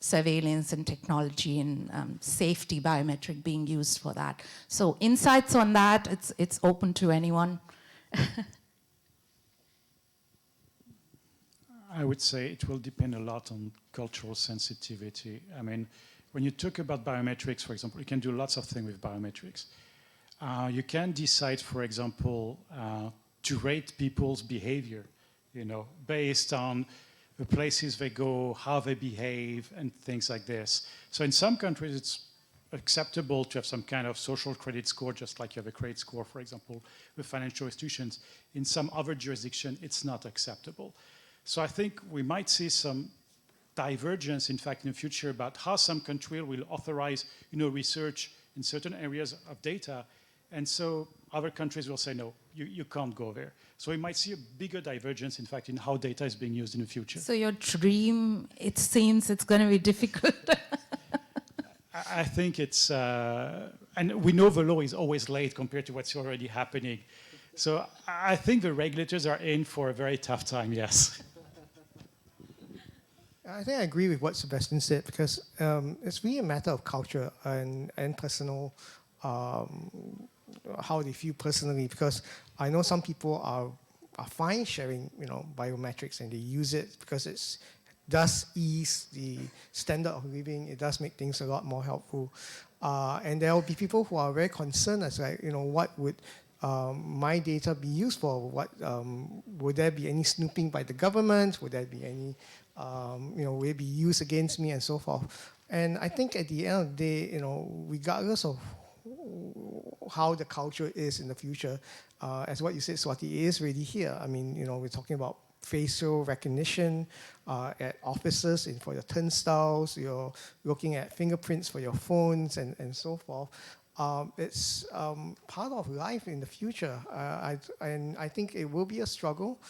surveillance and technology and safety biometric being used for that. So insights on that, it's open to anyone. I would say it will depend a lot on cultural sensitivity. I mean, when you talk about biometrics, for example, you can do lots of things with biometrics. You can decide, for example, to rate people's behavior, based on the places they go, how they behave, and things like this. So in some countries, it's acceptable to have some kind of social credit score, just like you have a credit score, for example, with financial institutions. In some other jurisdiction, it's not acceptable. So I think we might see some divergence, in fact, in the future about how some countries will authorize, research in certain areas of data, and so other countries will say, no, you can't go there. So we might see a bigger divergence, in fact, in how data is being used in the future. So your dream, it seems it's going to be difficult. I think it's, and we know the law is always late compared to what's already happening. So I think the regulators are in for a very tough time, yes. I think I agree with what Sébastien said, because it's really a matter of culture and personal, how they feel personally, because I know some people are fine sharing, biometrics, and they use it because it does ease the standard of living. It does make things a lot more helpful. And there will be people who are very concerned as like, what would my data be used for? What would there be any snooping by the government? Would there be any, will it be used against me and so forth? And I think at the end of the day, regardless of how the culture is in the future, as what you said, Swati, is already here. I mean, we're talking about facial recognition at offices and for your turnstiles. You're looking at fingerprints for your phones and so forth. It's part of life in the future. And I think it will be a struggle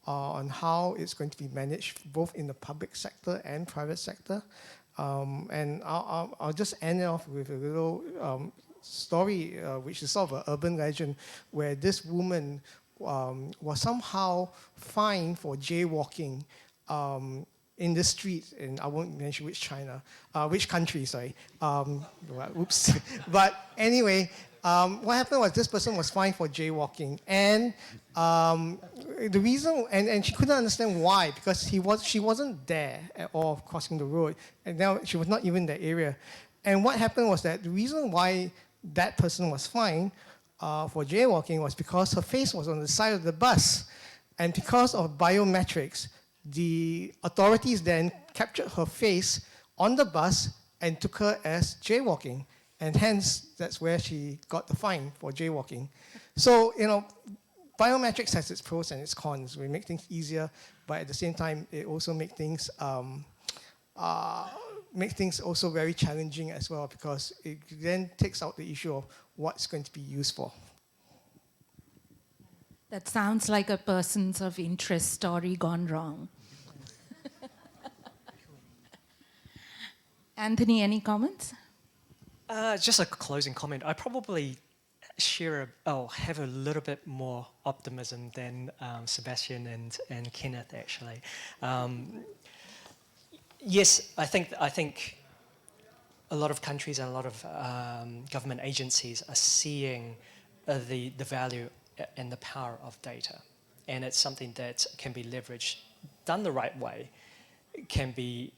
on how it's going to be managed both in the public sector and private sector. And I'll just end it off with a little story, which is sort of an urban legend, where this woman was somehow fined for jaywalking in the street, and I won't mention which country, sorry. Oops. But anyway, what happened was this person was fined for jaywalking, and the reason, and she couldn't understand why, because she wasn't there at all crossing the road, and now she was not even in the area. And what happened was that the reason why that person was fined for jaywalking was because her face was on the side of the bus, and because of biometrics, the authorities then captured her face on the bus and took her as jaywalking, and hence that's where she got the fine for jaywalking. So biometrics has its pros and its cons. We make things easier, but at the same time, it also make things also very challenging as well, because it then takes out the issue of what's going to be used for. That sounds like a persons of interest story gone wrong. Anthony, any comments? Just a closing comment. I probably have a little bit more optimism than Sébastien and Kenneth, actually. Yes, I think a lot of countries and a lot of government agencies are seeing the value and the power of data, and it's something that can be leveraged, done the right way, can be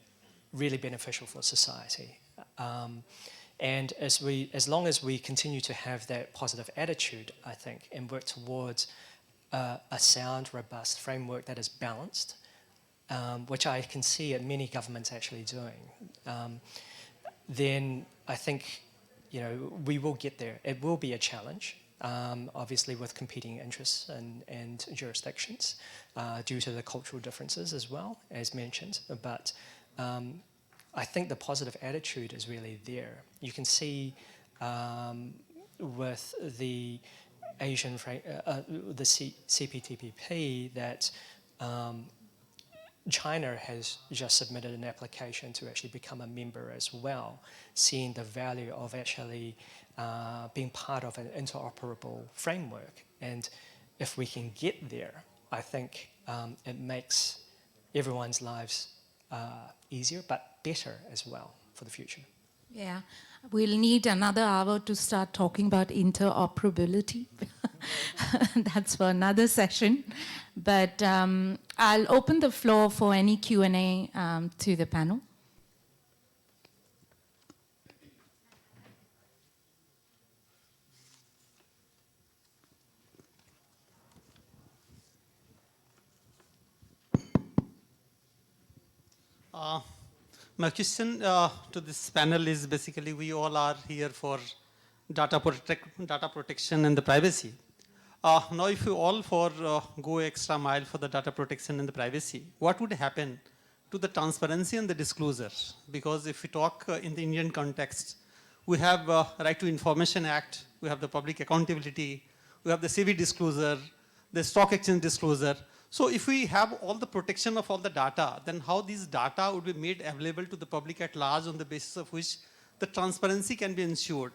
really beneficial for society. And as long as we continue to have that positive attitude, I think, and work towards a sound, robust framework that is balanced, which I can see many governments actually doing, then I think we will get there. It will be a challenge, obviously with competing interests and jurisdictions due to the cultural differences as well, as mentioned. But I think the positive attitude is really there. You can see with the Asian, the CPTPP that China has just submitted an application to actually become a member as well, seeing the value of actually being part of an interoperable framework. And if we can get there, I think it makes everyone's lives easier, but better as well for the future. Yeah, we'll need another hour to start talking about interoperability. That's for another session. But I'll open the floor for any Q&A to the panel. My question to this panel is basically we all are here for data protection and the privacy. Now if you all go extra mile for the data protection and the privacy, what would happen to the transparency and the disclosure? Because if we talk in the Indian context, we have Right to Information Act, we have the Public Accountability, we have the SEBI disclosure, the Stock Exchange disclosure. So if we have all the protection of all the data, then how these data would be made available to the public at large on the basis of which the transparency can be ensured?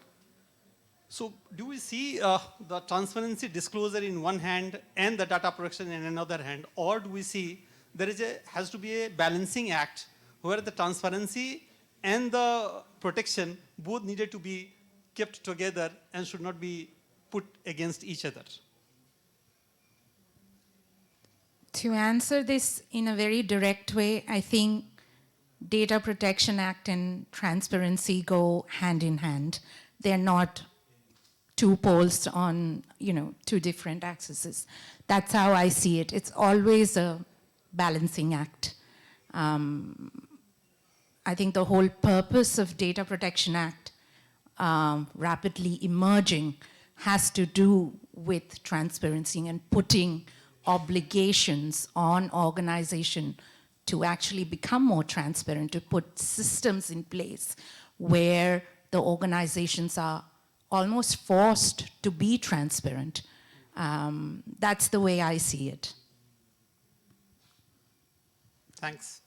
So do we see the transparency disclosure in one hand and the data protection in another hand, or do we see there has to be a balancing act where the transparency and the protection both needed to be kept together and should not be put against each other? To answer this in a very direct way, I think Data Protection Act and transparency go hand in hand. They're not two poles on, two different axes. That's how I see it. It's always a balancing act. I think the whole purpose of Data Protection Act rapidly emerging has to do with transparency and putting obligations on organization to actually become more transparent, to put systems in place where the organizations are almost forced to be transparent. That's the way I see it. Thanks.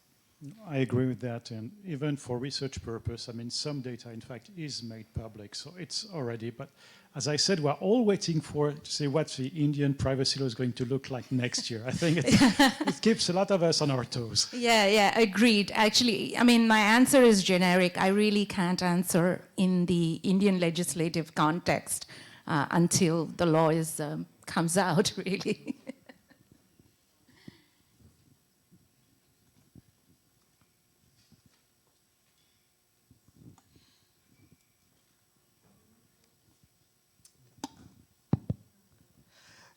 I agree with that, and even for research purpose, I mean, some data, in fact, is made public, so it's already, but as I said, we're all waiting to see what the Indian privacy law is going to look like next year. I think it keeps a lot of us on our toes. Yeah, agreed. Actually, I mean, my answer is generic. I really can't answer in the Indian legislative context until the law comes out, really.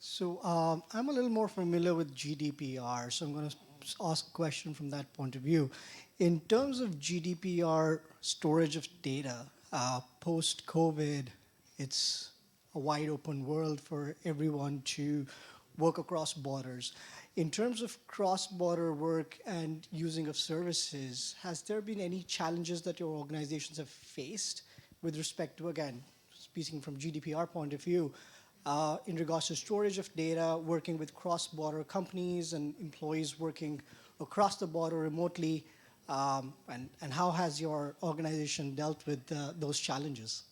So I'm a little more familiar with GDPR, so I'm going to ask a question from that point of view. In terms of GDPR storage of data, post-COVID, it's a wide open world for everyone to work across borders. In terms of cross-border work and using of services, has there been any challenges that your organizations have faced with respect to, again, speaking from GDPR point of view, in regards to storage of data, working with cross-border companies and employees working across the border remotely, and how has your organization dealt with those challenges?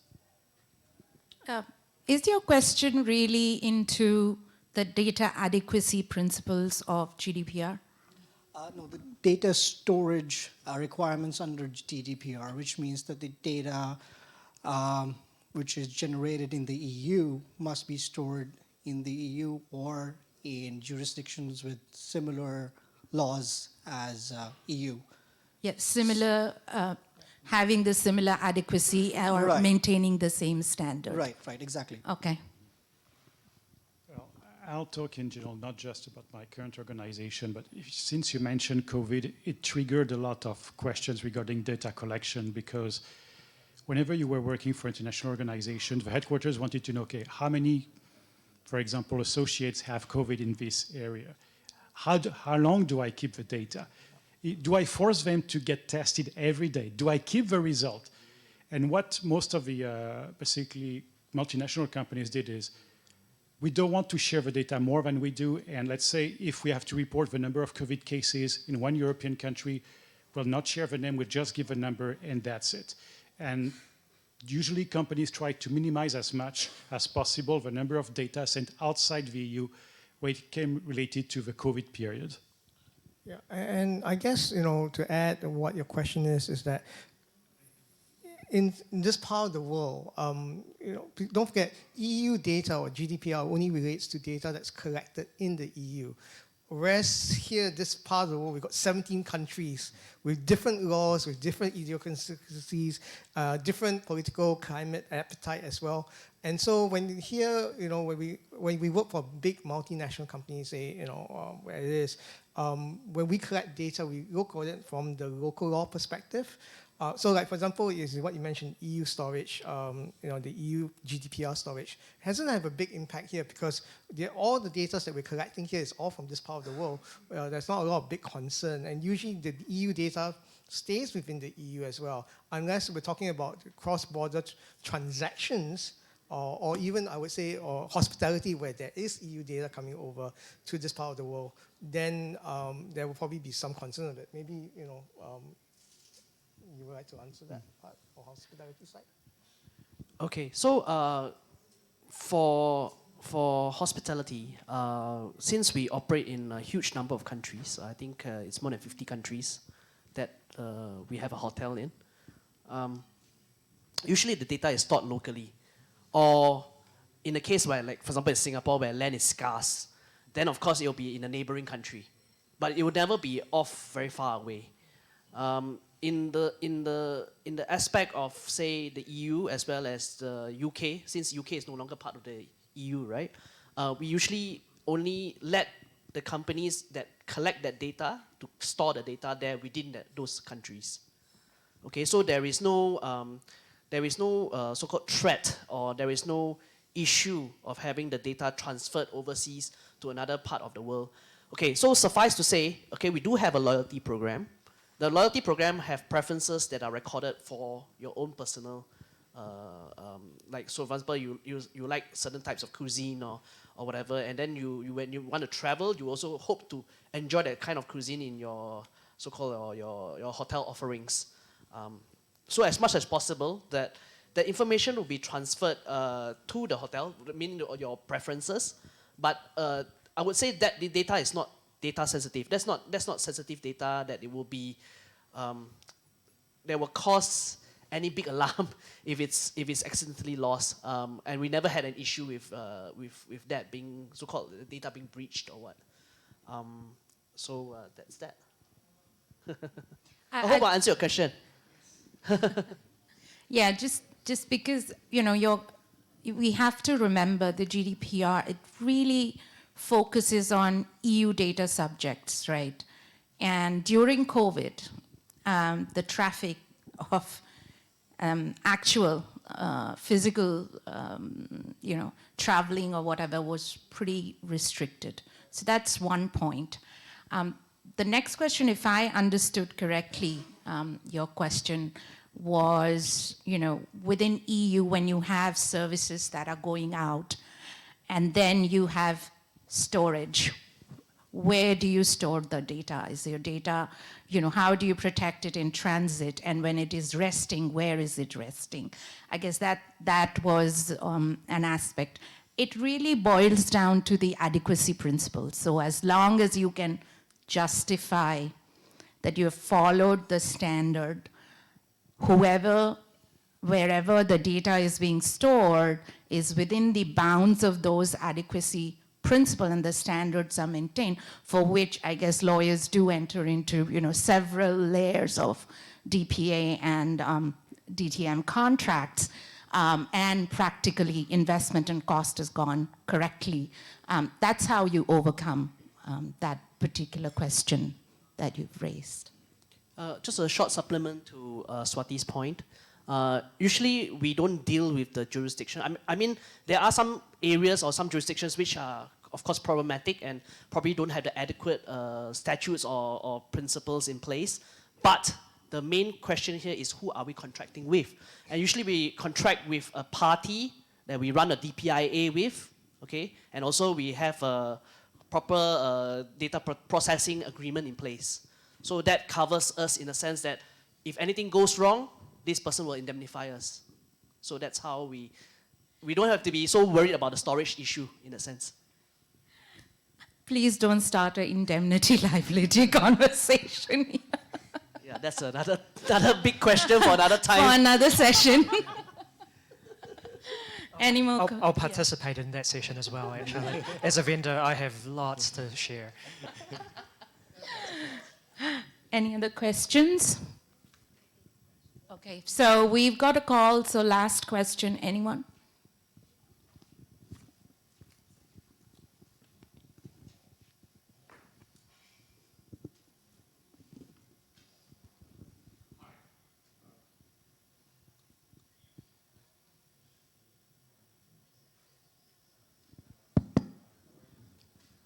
Is your question really into the data adequacy principles of GDPR? No, the data storage requirements under GDPR, which means that the data which is generated in the EU must be stored in the EU or in jurisdictions with similar laws as EU. Yeah, similar, having the similar adequacy or Right. maintaining the same standard. Right, exactly. Okay. Well, I'll talk in general, not just about my current organization, but since you mentioned COVID, it triggered a lot of questions regarding data collection, because whenever you were working for international organizations, the headquarters wanted to know, okay, how many, for example, associates have COVID in this area? How long do I keep the data? Do I force them to get tested every day? Do I keep the result? And what most of the basically multinational companies did is, we don't want to share the data more than we do, and let's say if we have to report the number of COVID cases in one European country, we'll not share the name, we'll just give a number, and that's it. And usually companies try to minimize as much as possible the number of data sent outside the EU when it came related to the COVID period. Yeah, and I guess, to add what your question is that in this part of the world, don't forget, EU data or GDPR only relates to data that's collected in the EU. Whereas here, this part of the world, we've got 17 countries with different laws, with different idiosyncrasies, different political climate appetite as well. And so when here, when we work for big multinational companies, say, where it is, when we collect data, we look at it from the local law perspective. So like, for example, is what you mentioned, EU storage, the EU GDPR storage, hasn't have a big impact here because all the data that we're collecting here is all from this part of the world. There's not a lot of big concern, and usually the EU data stays within the EU as well, unless we're talking about cross-border transactions, or even, I would say, or hospitality where there is EU data coming over to this part of the world, then there will probably be some concern of it. Maybe, you would like to answer that part for hospitality side? Okay, so for hospitality, since we operate in a huge number of countries, I think it's more than 50 countries that we have a hotel in. Usually the data is stored locally, or in the case where, like for example, in Singapore, where land is scarce, then of course it will be in a neighboring country, but it will never be off very far away. In the aspect of, say, the EU as well as the UK, since UK is no longer part of the EU, right? We usually only let the companies that collect that data to store the data there within those countries. Okay, so there is no so-called threat, or there is no issue of having the data transferred overseas to another part of the world. Okay, so suffice to say, okay, we do have a loyalty program. The loyalty program have preferences that are recorded for your own personal, like, so for example, you like certain types of cuisine or whatever, and then when you want to travel, you also hope to enjoy that kind of cuisine in your so-called your hotel offerings. So as much as possible, that the information will be transferred to the hotel, meaning your preferences, but I would say that the data is not data sensitive. That's not sensitive data that it will be that will cause any big alarm if it's accidentally lost. And we never had an issue with that being so-called data being breached or what. So that's that. I hope I answered your question. Yeah, just because we have to remember the GDPR. It really focuses on EU data subjects, right? And during COVID, the traffic of actual physical, traveling or whatever was pretty restricted. So that's one point. The next question, if I understood correctly, your question was, within EU, when you have services that are going out, and then you have storage, where do you store the data? Is your data, how do you protect it in transit? And when it is resting, where is it resting? I guess that was an aspect. It really boils down to the adequacy principle. So as long as you can justify that you have followed the standard, wherever the data is being stored is within the bounds of those adequacy principle and the standards are maintained, for which I guess lawyers do enter into several layers of DPA and DTM contracts, and practically investment and cost has gone correctly. That's how you overcome that particular question that you've raised. Just a short supplement to Swati's point. Usually we don't deal with the jurisdiction. I mean, there are some areas or some jurisdictions which are, of course, problematic and probably don't have the adequate statutes or principles in place. But the main question here is, who are we contracting with? And usually we contract with a party that we run a DPIA with, okay? And also we have a proper data processing agreement in place. So that covers us in the sense that if anything goes wrong, this person will indemnify us. So that's how we don't have to be so worried about the storage issue in a sense. Please don't start an indemnity liability conversation. Yeah, that's another big question for another time. For another session. Any more? I'll participate in that session as well, actually. As a vendor, I have lots to share. Any other questions? Okay, so we've got a call, so last question, anyone?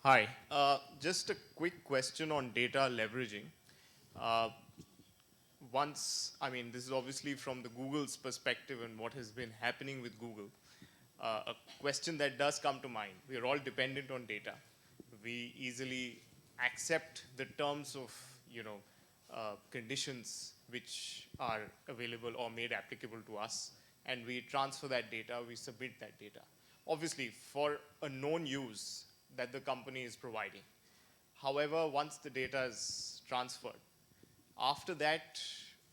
Hi. Just a quick question on data leveraging. Uh, this is obviously from the Google's perspective and what has been happening with Google. A question that does come to mind. We are all dependent on data. We easily accept the terms of, conditions which are available or made applicable to us, and we transfer that data, we submit that data. Obviously, for a known use that the company is providing. However, once the data is transferred, after that,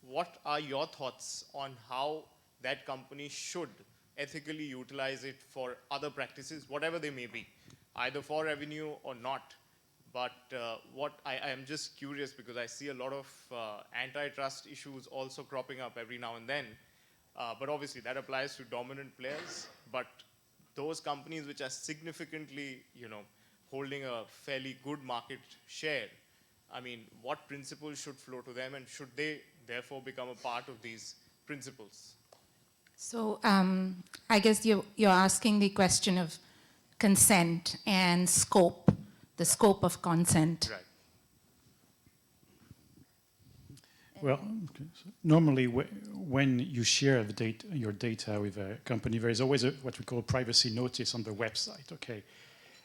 what are your thoughts on how that company should ethically utilize it for other practices, whatever they may be, either for revenue or not? But I am just curious because I see a lot of antitrust issues also cropping up every now and then. But obviously that applies to dominant players, but those companies which are significantly, holding a fairly good market share, I mean, what principles should flow to them, and should they therefore become a part of these principles? So I guess you're asking the question of consent and scope, the scope of consent. Right. Well, okay, so normally when you share your data with a company, there is always what we call privacy notice on the website, okay?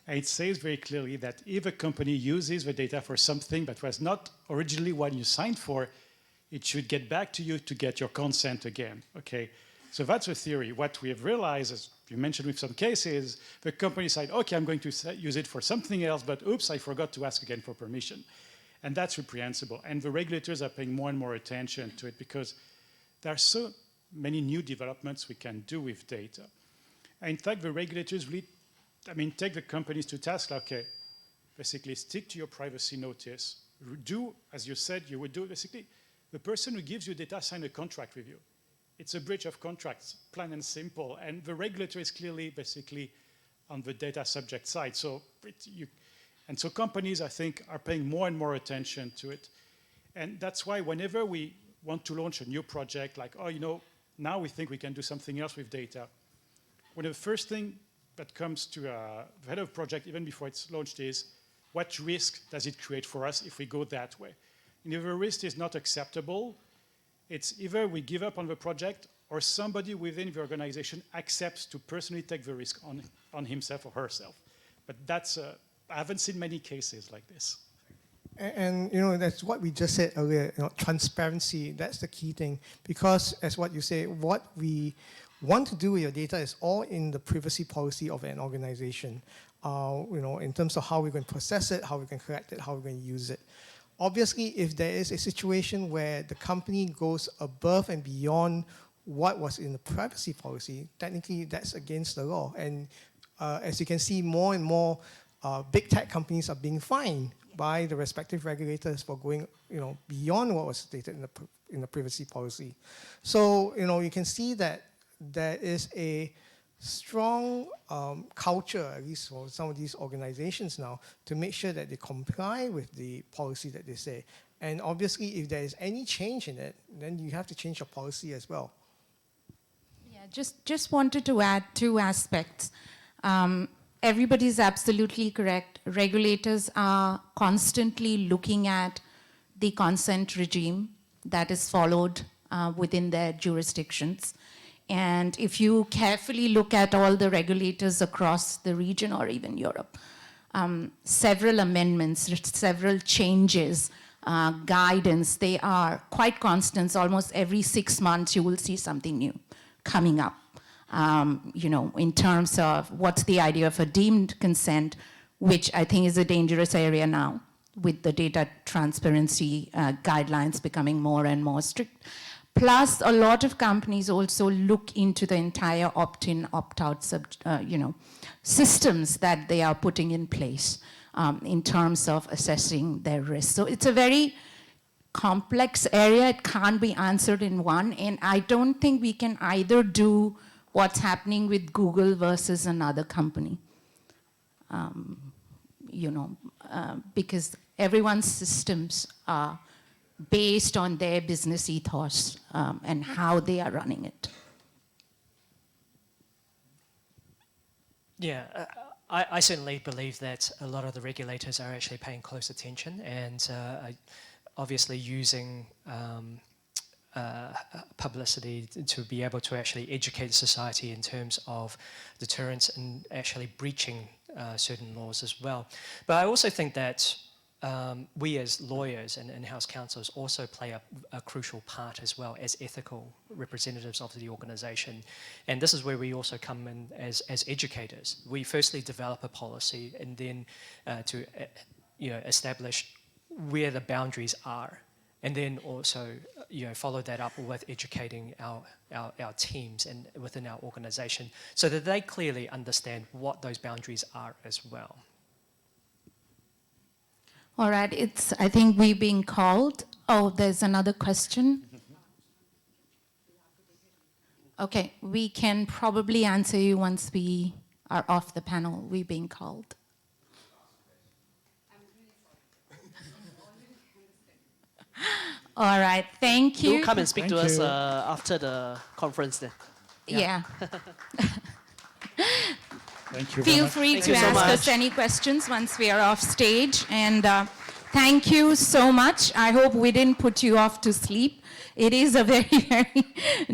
And it says very clearly that if a company uses the data for something that was not originally what you signed for, it should get back to you to get your consent again, okay? So that's the theory. What we have realized, as you mentioned with some cases, the company said, okay, I'm going to use it for something else, but oops, I forgot to ask again for permission. And that's reprehensible. And the regulators are paying more and more attention to it because there are so many new developments we can do with data. And in fact, the regulators really, take the companies to task, okay, basically stick to your privacy notice. Do, as you said, you would do, basically, the person who gives you data sign a contract with you. It's a breach of contracts, plain and simple. And the regulator is clearly, basically, on the data subject side. So and so companies, I think, are paying more and more attention to it. And that's why whenever we want to launch a new project, like, now we think we can do something else with data, one of the first thing that comes to the head of project, even before it's launched, is what risk does it create for us if we go that way? And if the risk is not acceptable, it's either we give up on the project or somebody within the organization accepts to personally take the risk on himself or herself. But that's I haven't seen many cases like this. And that's what we just said earlier, transparency, that's the key thing. Because as what you say, what we want to do with your data is all in the privacy policy of an organization. In terms of how we're going to process it, how we can collect it, how we're going to use it. Obviously, if there is a situation where the company goes above and beyond what was in the privacy policy, technically that's against the law. And as you can see, more and more big tech companies are being fined by the respective regulators for going, beyond what was stated in the privacy policy. So, you can see that there is a strong culture, at least for some of these organizations now, to make sure that they comply with the policy that they say. And obviously, if there is any change in it, then you have to change your policy as well. Yeah, just wanted to add two aspects. Everybody's absolutely correct. Regulators are constantly looking at the consent regime that is followed within their jurisdictions. And if you carefully look at all the regulators across the region or even Europe, several amendments, several changes, guidance, they are quite constant. Almost every 6 months you will see something new coming up. In terms of what's the idea of a deemed consent, which I think is a dangerous area now with the data transparency guidelines becoming more and more strict. Plus, a lot of companies also look into the entire opt-in, opt-out systems that they are putting in place in terms of assessing their risk. So it's a very complex area. It can't be answered in one. And I don't think we can either do what's happening with Google versus another company. Because everyone's systems are based on their business ethos and how they are running it. Yeah, I certainly believe that a lot of the regulators are actually paying close attention and obviously using publicity to be able to actually educate society in terms of deterrence and actually breaching certain laws as well. But I also think that we as lawyers and in-house counsels also play a crucial part as well as ethical representatives of the organisation. And this is where we also come in as educators. We firstly develop a policy and then to establish where the boundaries are, and then also follow that up with educating our teams and within our organisation so that they clearly understand what those boundaries are as well. All right, I think we're being called. Oh, there's another question. Okay, we can probably answer you once we are off the panel. We're being called. All right, thank you. Do come and speak to us after the conference then. Yeah. Thank you. Feel free to ask us any questions once we are off stage. And thank you so much. I hope we didn't put you off to sleep. It is a very, very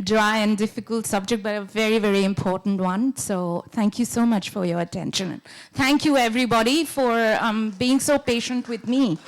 dry and difficult subject, but a very, very important one. So thank you so much for your attention. Thank you, everybody, for being so patient with me.